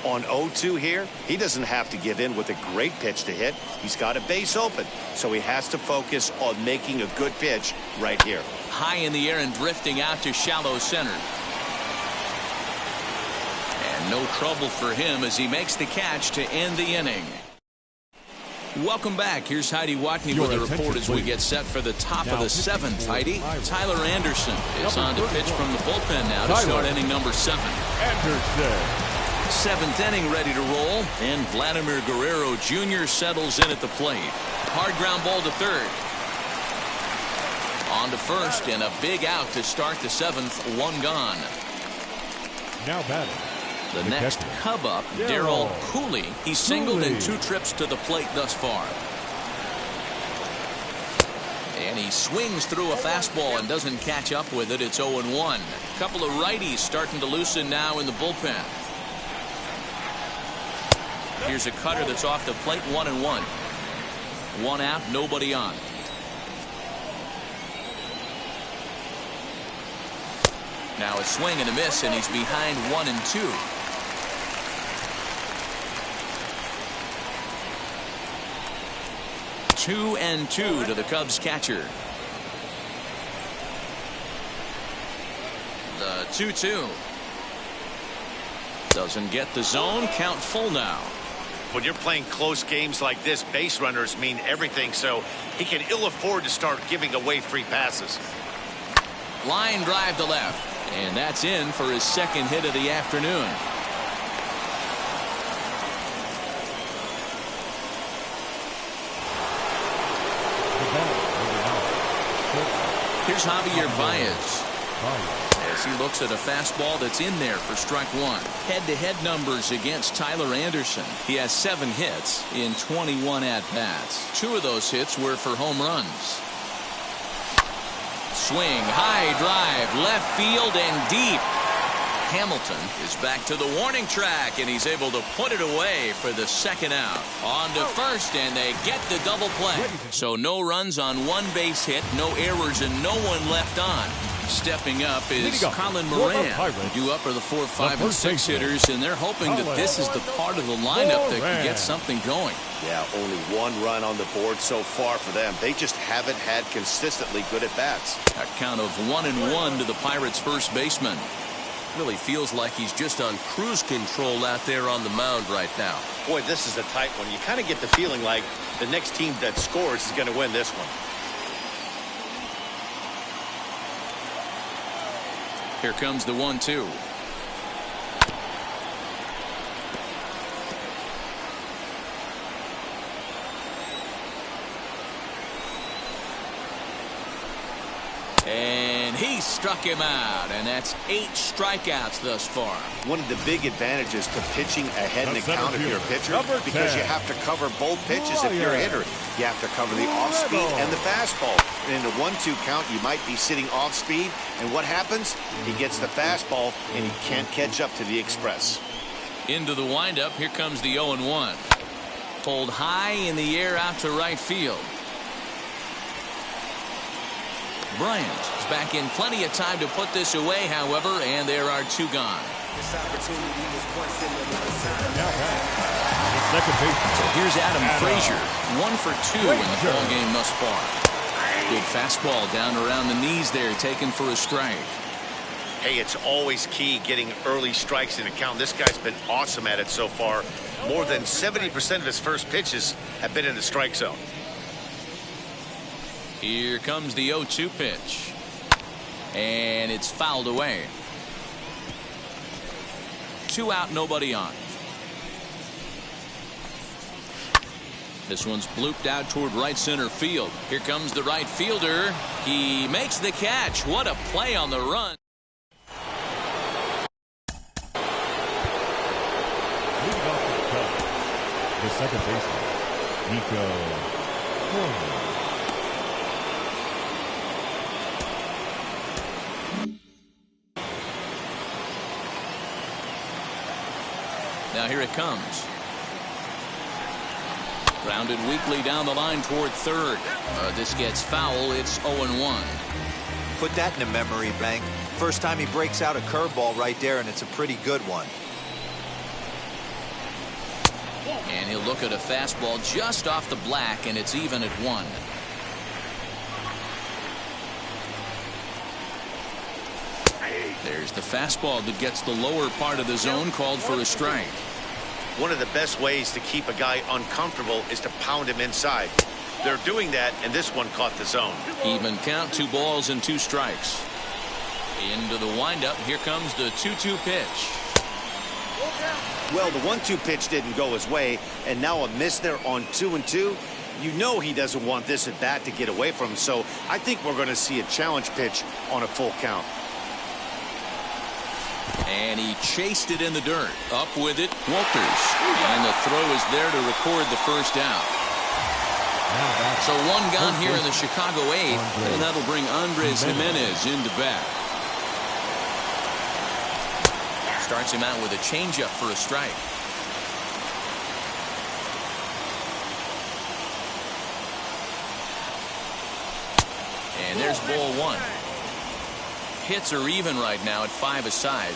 On 0-2 here, he doesn't have to give in with a great pitch to hit. He's got a base open, so he has to focus on making a good pitch right here. High in the air and drifting out to shallow center. And no trouble for him as he makes the catch to end the inning. Welcome back. Here's Heidi Watney with the report as we get set for the top of the seventh. Heidi, Tyler Anderson is on to pitch from the bullpen now to start inning number 7. Anderson. Seventh inning ready to roll, and Vladimir Guerrero Jr. settles in at the plate. Hard ground ball to third. On to first, and a big out to start the 7th. One gone. Now batting. The next Cub up, Darryl Cooley. He's singled in 2 trips to the plate thus far. And he swings through a fastball and doesn't catch up with it. It's 0-1. A couple of righties starting to loosen now in the bullpen. Here's a cutter that's off the plate, 1-1. One out, nobody on. Now a swing and a miss, and he's behind 1-2. Two and 2 to the Cubs catcher. The 2-2. Doesn't get the zone. Count full now. When you're playing close games like this, base runners mean everything, so he can ill afford to start giving away free passes. Line drive to left, and that's in for his second hit of the afternoon. Here's Javier Baez as he looks at a fastball that's in there for strike one. Head-to-head numbers against Tyler Anderson. He has 7 hits in 21 at-bats. 2 of those hits were for home runs. Swing, high drive, left field and deep. Hamilton is back to the warning track, and he's able to put it away for the second out. On to first, and they get the double play. So no runs on 1 base hit, no errors, and no one left on. Stepping up is Colin Moran. Due up are the 4, 5, and 6 hitters, and they're hoping that this is the part of the lineup that can get something going. Yeah, only 1 run on the board so far for them. They just haven't had consistently good at-bats. A count of 1-1 to the Pirates' first baseman. Really feels like he's just on cruise control out there on the mound right now. Boy, this is a tight one. You kind of get the feeling like the next team that scores is going to win this one. Here comes the 1-2. And he He struck him out, and that's 8 strikeouts thus far. One of the big advantages to pitching ahead in the count if you're a pitcher, because you have to cover both pitches if you're a hitter. You have to cover the off-speed and the fastball. And in a 1-2 count, you might be sitting off-speed, and what happens? He gets the fastball, and he can't catch up to the express. Into the windup, here comes the 0-1. Pulled high in the air out to right field. Bryant is back in plenty of time to put this away, however, and there are 2 gone. Now second base. So here's Adam Frazier, 1 for 2 in the ball game thus far. Good fastball down around the knees there, taken for a strike. Hey, it's always key getting early strikes in a count. This guy's been awesome at it so far. More than 70% of his first pitches have been in the strike zone. Here comes the 0-2 pitch. And it's fouled away. 2 out, nobody on. This one's blooped out toward right center field. Here comes the right fielder. He makes the catch. What a play on the run. Leading off the Cubs, the second baseman, Nico Horner. Now here it comes. Grounded weakly down the line toward third. This gets foul. It's 0-1. Put that in a memory bank. First time he breaks out a curveball right there, and it's a pretty good one. And he'll look at a fastball just off the black, and it's even at 1. There's the fastball that gets the lower part of the zone, called for a strike. One of the best ways to keep a guy uncomfortable is to pound him inside. They're doing that, and this one caught the zone. Even count, 2 balls and 2 strikes. Into the windup. Here comes the 2-2 pitch. Well, the 1-2 pitch didn't go his way, and now a miss there on 2-2. You know he doesn't want this at bat to get away from him, so I think we're going to see a challenge pitch on a full count. And he chased it in the dirt. Up with it, Walters. And the throw is there to record the first out. So 1 gone here in the Chicago 8th, and that'll bring Andres Jimenez into bat. Starts him out with a changeup for a strike. And there's ball 1. Hits are even right now at 5 aside.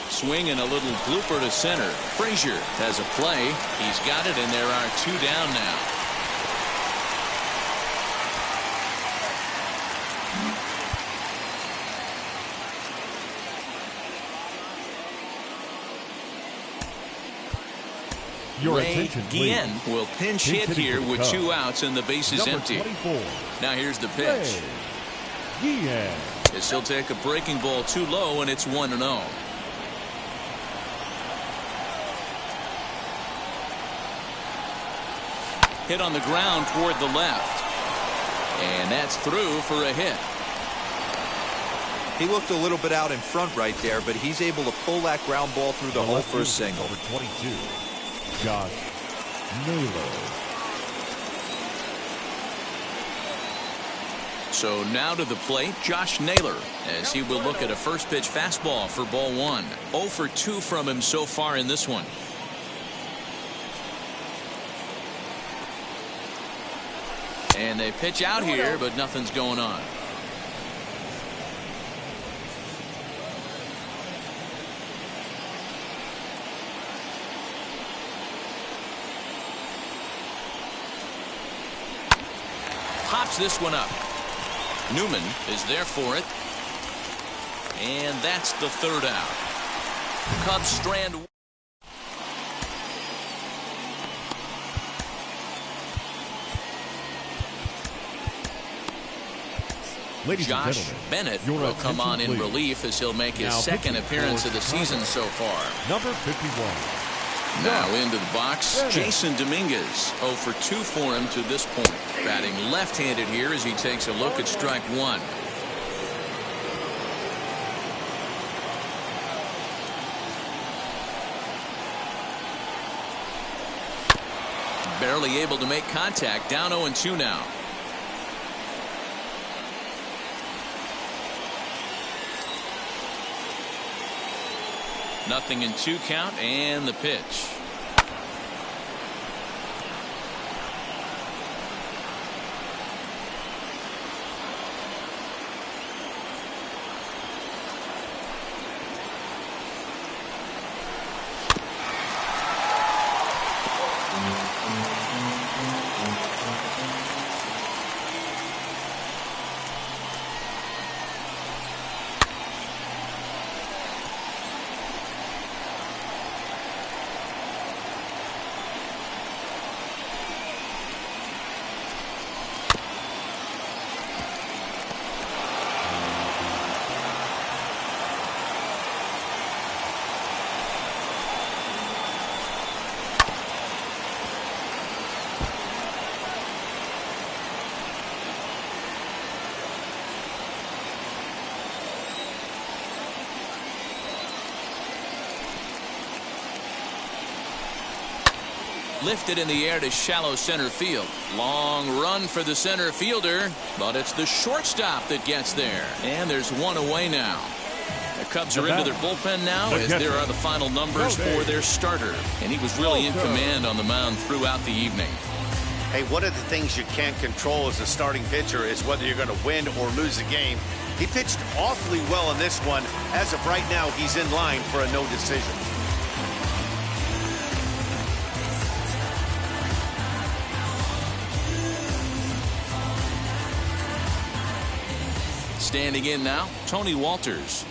Swing and a little blooper to center. Frazier has a play. He's got it, and there are 2 down now. Your Ray attention, Guillen please. will pinch hit here with 2 outs and the bases empty. 24. Now here's the pitch. Guillen. As he'll take a breaking ball too low, and it's 1-0. Hit on the ground toward the left. And that's through for a hit. He looked a little bit out in front right there, but he's able to pull that ground ball through the hole for a single. Number 22, Josh Naylor. So now to the plate, Josh Naylor, as he will look at a first pitch fastball for ball 1. 0 for 2 from him so far in this one. And they pitch out here, but nothing's going on. Pops this one up. Newman is there for it. And that's the 3rd out. Cubs strand. Ladies and Josh gentlemen, Bennett your will come on in attention, please. relief as he'll make his Now second pitching appearance for of the season so far. Number 51, Now into the box, Jason Dominguez. 0 for 2 for him to this point. Batting left-handed here as he takes a look at strike one. Barely able to make contact. Down 0-2 now. Nothing in 2 count and the pitch. Lifted in the air to shallow center field. Long run for the center fielder, but it's the shortstop that gets there. And there's one away now. The Cubs are into their bullpen now as there are the final numbers for their starter. And he was really in command on the mound throughout the evening. Hey, one of the things you can't control as a starting pitcher is whether you're going to win or lose a game. He pitched awfully well in this one. As of right now, he's in line for a no decision. Standing in now, Tony Walters.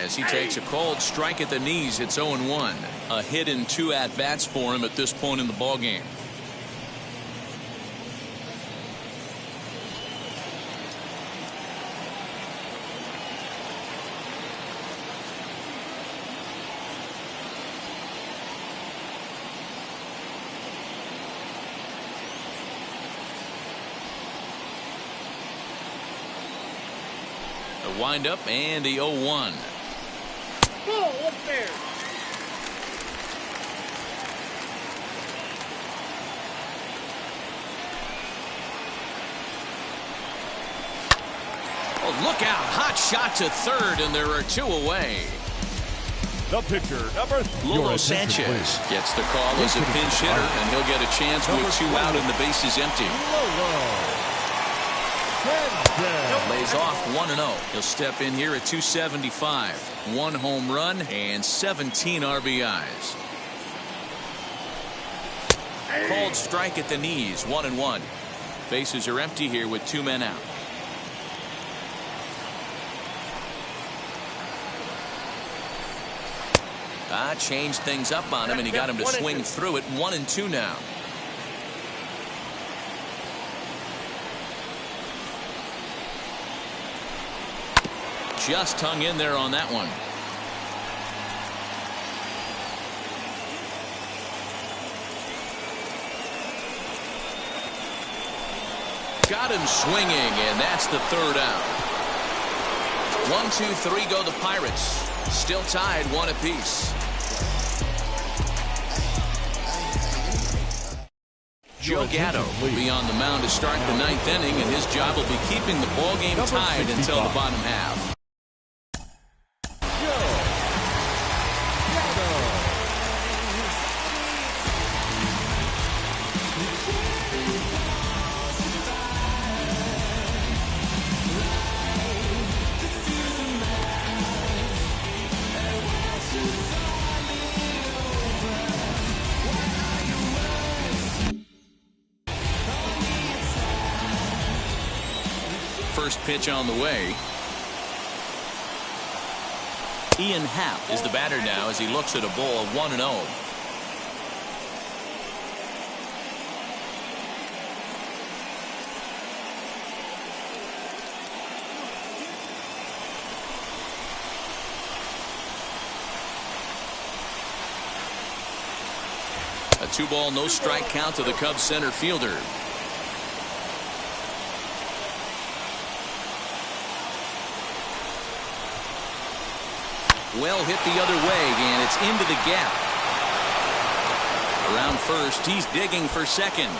As he takes a cold strike at the knees, it's 0-1. A hit in 2 at-bats for him at this point in the ballgame. Wind up and the 0-1. Oh, up there. Oh, look out. Hot shot to third, and there are 2 away. The pitcher, number 3. Lolo Sanchez gets the call as a pinch hitter, and he'll get a chance with 2 out and the bases empty. Lays off 1-0. He'll step in here at 275. 1 home run and 17 RBIs. Cold strike at the knees. 1-1. Bases are empty here with 2 men out. Changed things up on him, and he got him to swing through it. 1-2 now. Just hung in there on that one. Got him swinging, and that's the 3rd out. 1, 2, 3 go the Pirates. Still tied 1 apiece. Joe Gatto will be on the mound to start the 9th inning, and his job will be keeping the ball game tied until the bottom half. First pitch on the way. Ian Happ is the batter now as he looks at a ball 1-0. A 2-ball, no strike count to the Cubs center fielder. Well hit the other way, and it's into the gap. Around first, he's digging for second.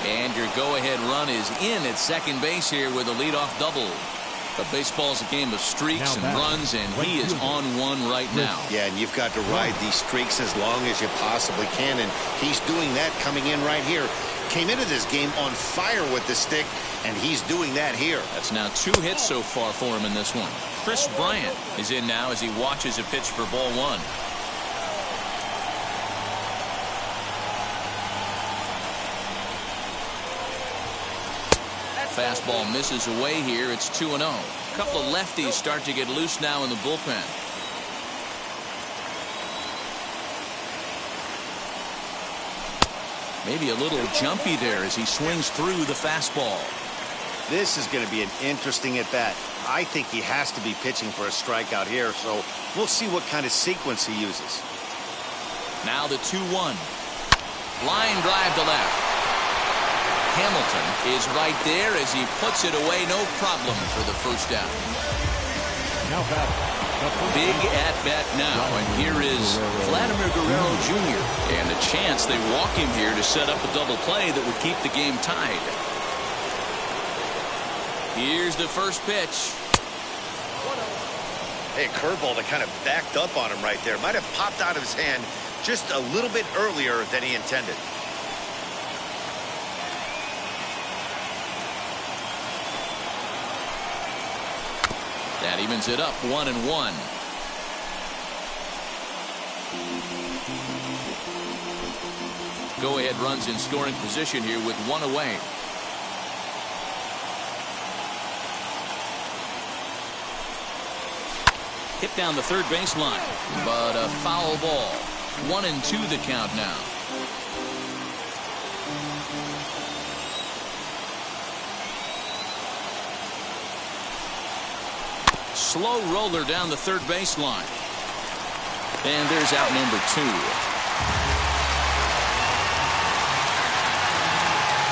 And your go-ahead run is in at second base here with a leadoff double. But baseball's a game of streaks and runs, and he is on one right now. Yeah, and you've got to ride these streaks as long as you possibly can, and he's doing that coming in right here. Came into this game on fire with the stick, and he's doing that here. That's now 2 hits so far for him in this one. Chris Bryant is in now as he watches a pitch for ball 1. Fastball misses away here. It's 2-0. A couple of lefties start to get loose now in the bullpen. Maybe a little jumpy there as he swings through the fastball. This is going to be an interesting at-bat. I think he has to be pitching for a strikeout here, so we'll see what kind of sequence he uses. Now the 2-1. Line drive to left. Hamilton is right there as he puts it away, no problem for the first out. Now batting. Big at-bat now, and here is Vladimir Guerrero Jr. And a chance they walk him here to set up a double play that would keep the game tied. Here's the first pitch. Hey, curveball that kind of backed up on him right there. Might have popped out of his hand just a little bit earlier than he intended. That evens it up 1-1. Go ahead runs in scoring position here with 1 away. Hit down the third baseline, but a foul ball. 1-2 the count now. Slow roller down the third baseline. And there's out number 2.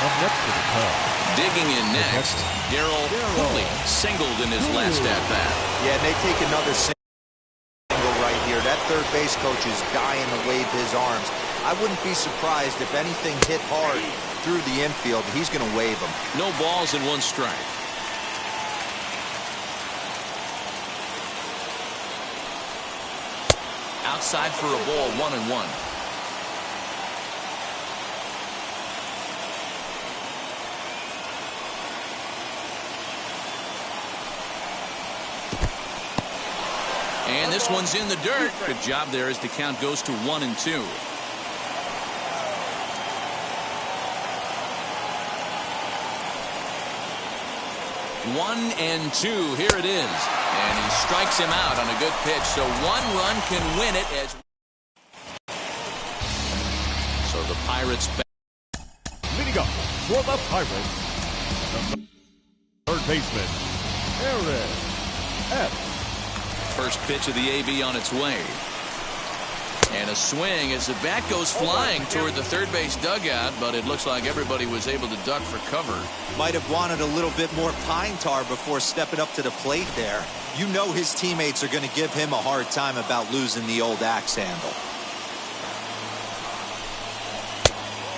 Up next to the Cubs. Digging in next, Darryl Cooley singled in his last at-bat. Yeah, they take another single right here. That third base coach is dying to wave his arms. I wouldn't be surprised if anything hit hard through the infield. He's going to wave them. No balls and 1 strike. Outside for a ball, 1-1. And this one's in the dirt. Good job there as the count goes to 1-2. One and 2. Here it is. And he strikes him out on a good pitch. So 1 run can win it. So the Pirates back. Leading up for the Pirates, the third baseman, Aaron F. First pitch of the AB on its way. And a swing as the bat goes flying toward the third base dugout, but it looks like everybody was able to duck for cover. Might have wanted a little bit more pine tar before stepping up to the plate there. You know his teammates are going to give him a hard time about losing the old axe handle.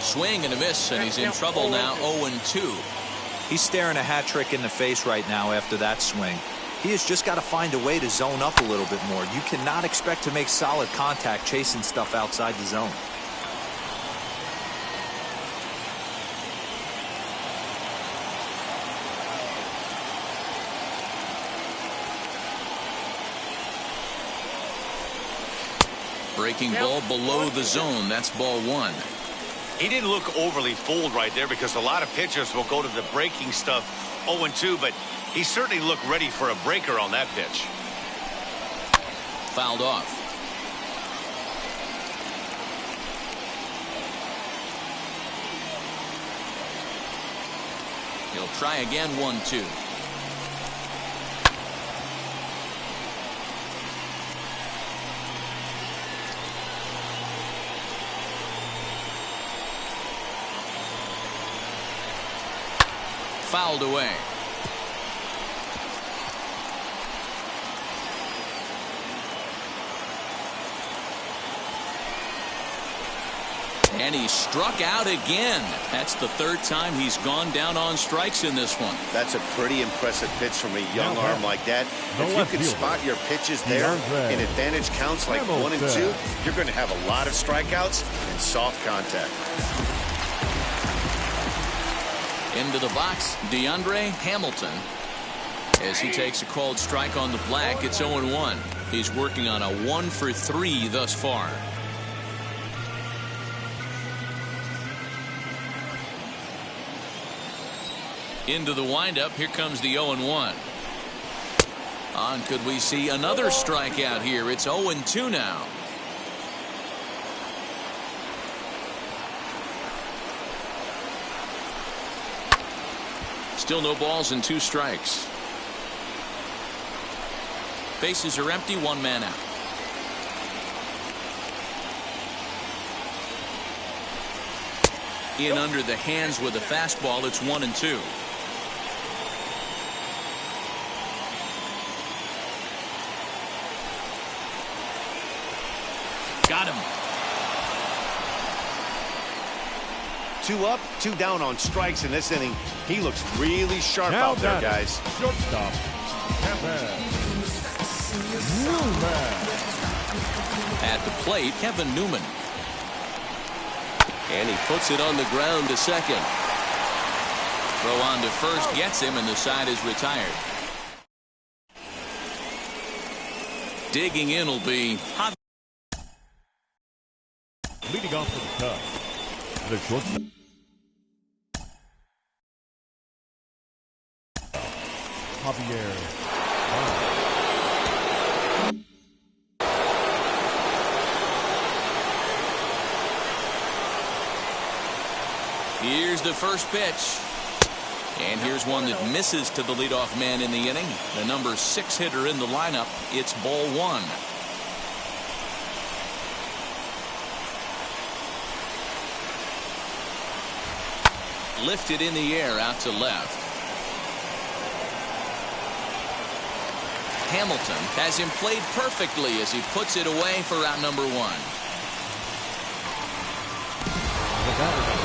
Swing and a miss, and he's in trouble now. 0-2. He's staring a hat trick in the face right now after that swing. He has just got to find a way to zone up a little bit more. You cannot expect to make solid contact chasing stuff outside the zone. Breaking ball below the zone. That's ball 1. He didn't look overly fooled right there because a lot of pitchers will go to the breaking stuff 0-2, but he certainly looked ready for a breaker on that pitch. Fouled off. He'll try again. 1-2. fouled away. And he struck out again. That's the third time he's gone down on strikes in this one. That's a pretty impressive pitch from a young arm like that. If you can spot your pitches there in advantage counts like 1 and 2, you're going to have a lot of strikeouts and soft contact. Into the box, DeAndre Hamilton. As he takes a called strike on the black, it's 0-1. He's working on a 1-for-3 thus far. Into the windup, here comes the 0-1. On, could we see another strikeout here? It's 0-2 now. Still no balls and 2 strikes. Bases are empty, 1 man out. In under the hands with a fastball, it's 1-2. Got him. 2 up, 2 down on strikes in this inning. He looks really sharp out there, guys. Shortstop, Newman. At the plate, Kevin Newman. And he puts it on the ground to second. Throw on to first gets him, and the side is retired. Digging in will be Javier. Leading off for the Cubs, the shortstop. Javier. Here's the first pitch. And here's one that misses to the leadoff man in the inning. The number 6 hitter in the lineup. It's ball 1. Lifted in the air out to left. Hamilton has him played perfectly as he puts it away for out number 1.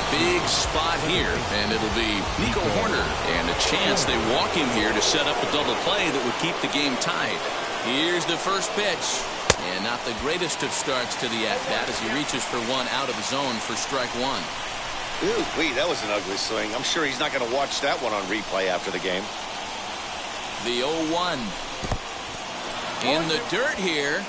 Big spot here, and it'll be Nico Horner, and a chance they walk him here to set up a double play that would keep the game tied. Here's the first pitch, and not the greatest of starts to the at-bat as he reaches for 1 out of the zone for strike 1. Ooh, that was an ugly swing. I'm sure he's not going to watch that one on replay after the game. The 0-1. In the dirt here.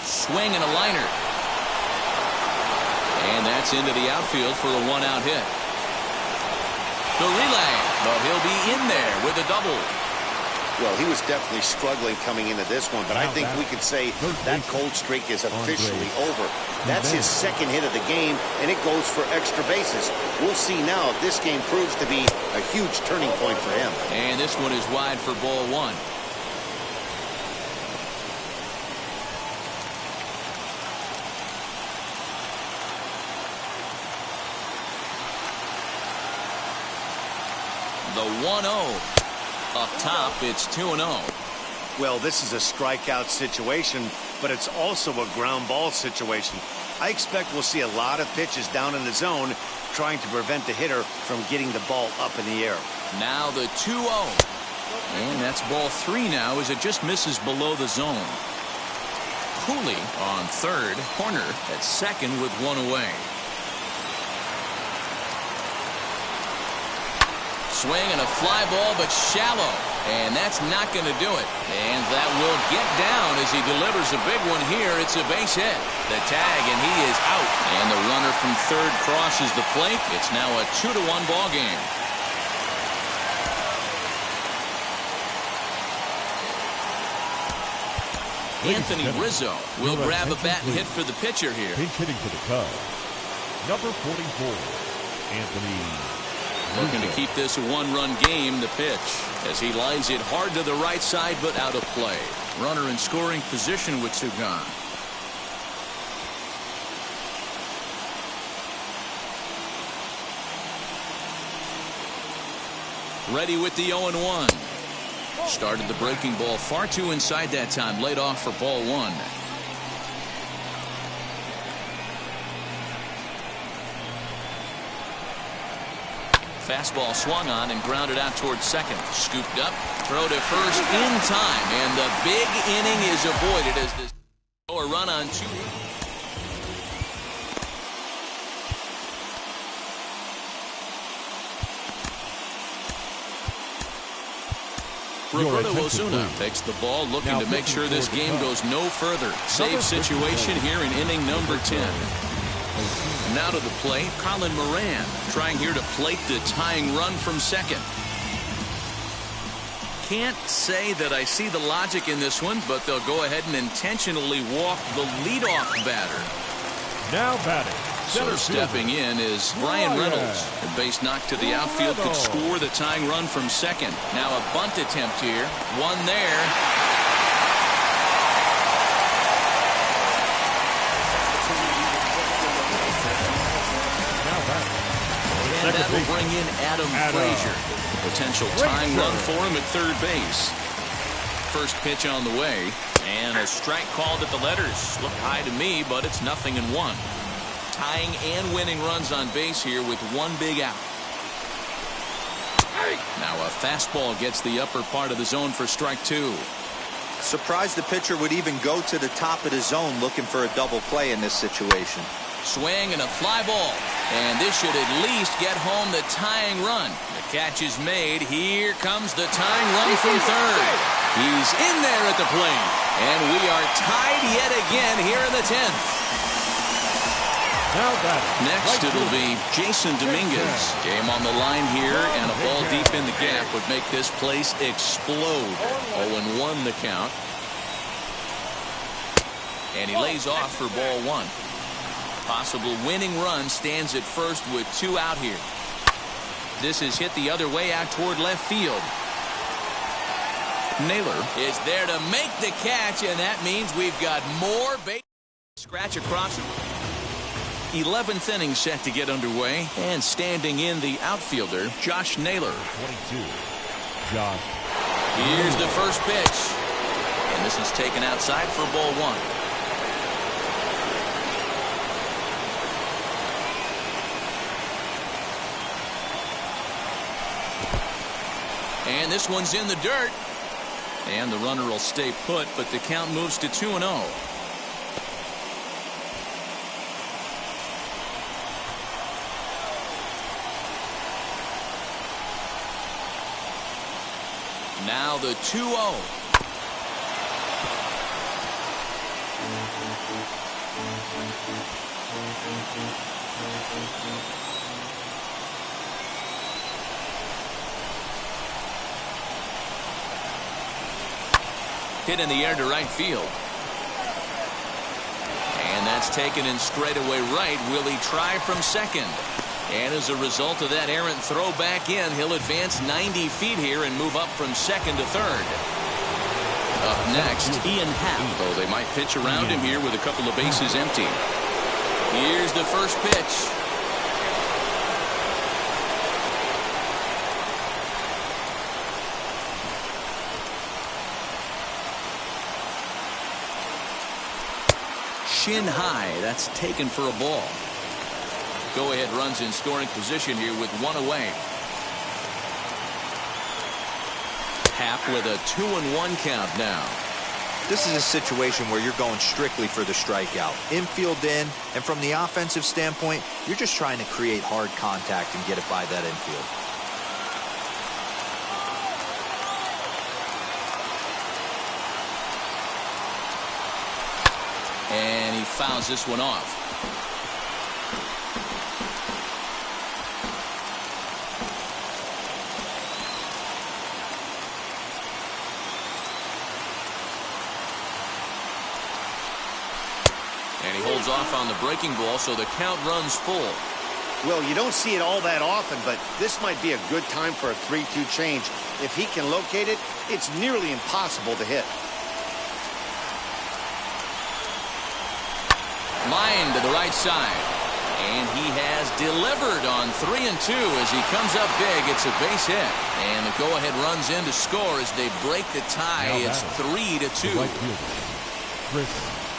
Swing and a liner. And that's into the outfield for a 1-out hit. The relay, but he'll be in there with a double. Well, he was definitely struggling coming into this one, but I think we could say that cold streak is officially over. That's his 2nd hit of the game, and it goes for extra bases. We'll see now if this game proves to be a huge turning point for him. And this one is wide for ball 1. The 1-0. Up top, it's 2-0. Well, this is a strikeout situation, but it's also a ground ball situation. I expect we'll see a lot of pitches down in the zone trying to prevent the hitter from getting the ball up in the air. Now the 2-0. And that's ball 3 now as it just misses below the zone. Cooley on third, Horner at second with 1 away. Swing and a fly ball, but shallow. And that's not going to do it. And that will get down as he delivers a big one here. It's a base hit. The tag, and he is out. And the runner from third crosses the plate. It's now a 2-1 ball game. Anthony Rizzo will grab a bat and hit for the pitcher here. Pinch hitting for the Cubs, number 44, Anthony Looking to keep this a one-run game. The pitch as he lines it hard to the right side, but out of play. Runner in scoring position with two gone. Ready with the 0-1. Started the breaking ball far too inside that time. Laid off for ball one. Fastball swung on and grounded out towards second. Scooped up, throw to first in time, and the big inning is avoided as this a run on two. Roberto Osuna takes the ball, looking to make sure this game goes no further. Save situation here in inning number 10. Now to the plate, Colin Moran trying here to plate the tying run from second. Can't say that I see the logic in this one, but they'll go ahead and intentionally walk the leadoff batter. Now batting. So stepping in is Brian Reynolds. A base knock to the outfield could score the tying run from second. Now a bunt attempt here. One there. And that will bring in Adam Frazier. Potential tying run for him at third base. First pitch on the way. And a strike called at the letters. Looked high to me, but it's 0-1. Tying and winning runs on base here with one big out. Now a fastball gets the upper part of the zone for strike two. Surprised the pitcher would even go to the top of the zone looking for a double play in this situation. Swing and a fly ball. And this should at least get home the tying run. The catch is made. Here comes the tying run from third. He's in there at the plate. And we are tied yet again here in the 10th. Next it'll be Jason Dominguez. Game on the line here, and a ball deep in the gap would make this place explode. 0-1 the count. And he lays off for ball one. Possible winning run stands at first with two out here. This is hit the other way out toward left field. Naylor is there to make the catch, and that means we've got more base scratch across it. 11th inning set to get underway, and standing in the outfielder, Josh Naylor. 22. Josh. Here's the first pitch, and this is taken outside for ball one. And this one's in the dirt, and the runner will stay put, but the count moves to 2-0. Now the 2-0. Hit in the air to right field. And that's taken in straightaway right. Will he try from second? And as a result of that errant throw back in, he'll advance 90 feet here and move up from second to third. Up next, Ian Happ, though they might pitch around him here with a couple of bases empty. Here's the first pitch. Shin high, that's taken for a ball. Go-ahead runs in scoring position here with one away. Happ with a 2-1 count now. This is a situation where you're going strictly for the strikeout. Infield in, and from the offensive standpoint, you're just trying to create hard contact and get it by that infield. And he fouls this one off. And he holds off on the breaking ball, so the count runs full. Well, you don't see it all that often, but this might be a good time for a 3-2 change. If he can locate it, it's nearly impossible to hit. Line to the right side. And he has delivered on 3-2 as he comes up big. It's a base hit. And the go-ahead runs in to score as they break the tie. It's 3-2.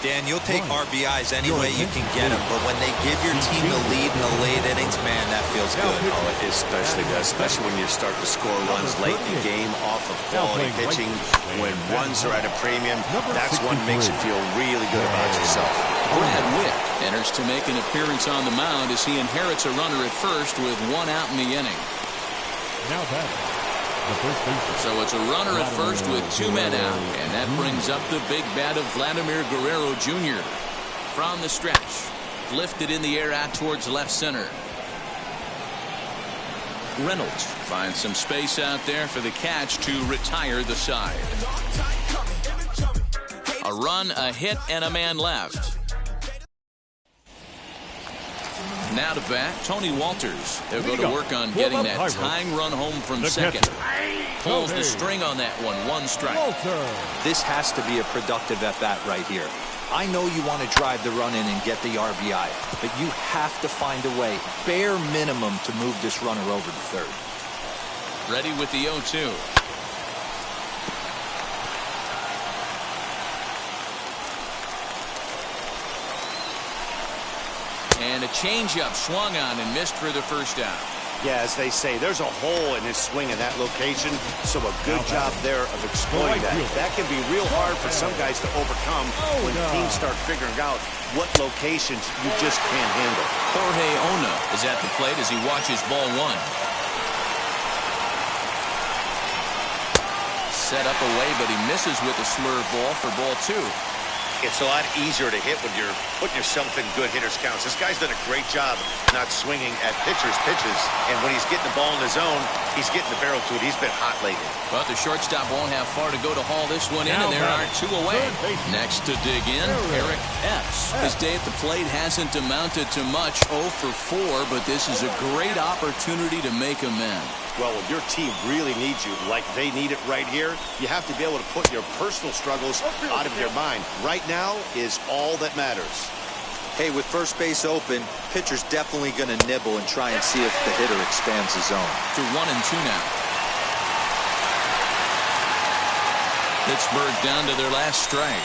Dan, you'll take RBIs any way you can get them, but when they give your team the lead in the late innings, man, that feels good. Oh, it especially does, especially when you start to score runs late in the game off of quality pitching. When runs are at a premium, that's what makes you feel really good about yourself. Brad Witt enters to make an appearance on the mound as he inherits a runner at first with 1 out in the inning. Now batting, the first baseman. So it's a runner at first with 2 men out, and that brings up the big bat of Vladimir Guerrero Jr. From the stretch, lifted in the air out towards left center. Reynolds finds some space out there for the catch to retire the side. A run, a hit, and a man left. Now to bat, Tony Walters. They'll go to work on getting that tying run home from second. Pulls the string on that one. 1 strike. This has to be a productive at-bat right here. I know you want to drive the run in and get the RBI, but you have to find a way, bare minimum, to move this runner over to third. Ready with the 0-2. And a changeup swung on and missed for the first out. Yeah, as they say, there's a hole in his swing in that location, so a good job there of exploiting that. That can be real hard for some guys to overcome when teams start figuring out what locations you just can't handle. Jorge Ona is at the plate as he watches ball 1. Set up away, but he misses with a slurve ball for ball 2. It's a lot easier to hit when you're putting yourself in good hitter's counts. This guy's done a great job not swinging at pitchers' pitches. And when he's getting the ball in his zone, he's getting the barrel to it. He's been hot lately. But the shortstop won't have far to go to haul this one in, and there are 2 away. Next to dig in, Eric Epps. His day at the plate hasn't amounted to much, 0 for 4, but this is a great opportunity to make amends. Well, when your team really needs you, like they need it right here, you have to be able to put your personal struggles out of your mind. Right now is all that matters. Hey, with first base open, pitcher's definitely going to nibble and try and see if the hitter expands the zone. To 1-2 now. Pittsburgh down to their last strike.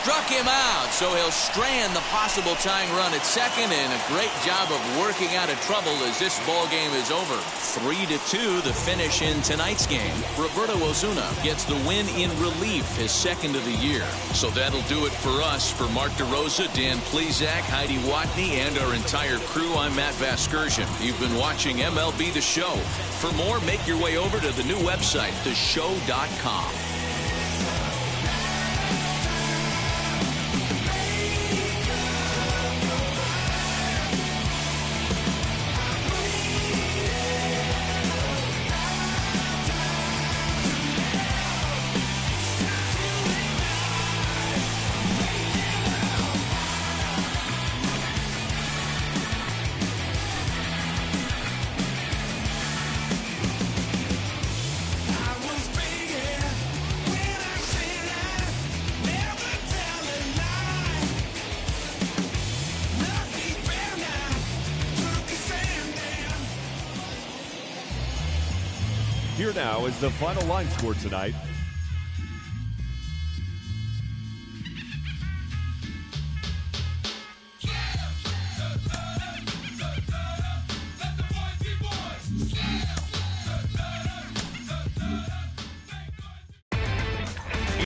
Struck him out, so he'll strand the possible tying run at second, and a great job of working out of trouble as this ball game is over. 3-2, the finish in tonight's game. Roberto Osuna gets the win in relief, his second of the year. So that'll do it for us. For Mark DeRosa, Dan Plesac, Heidi Watney, and our entire crew, I'm Matt Vasgersian. You've been watching MLB The Show. For more, make your way over to the new website, theshow.com. Here now is the final line score tonight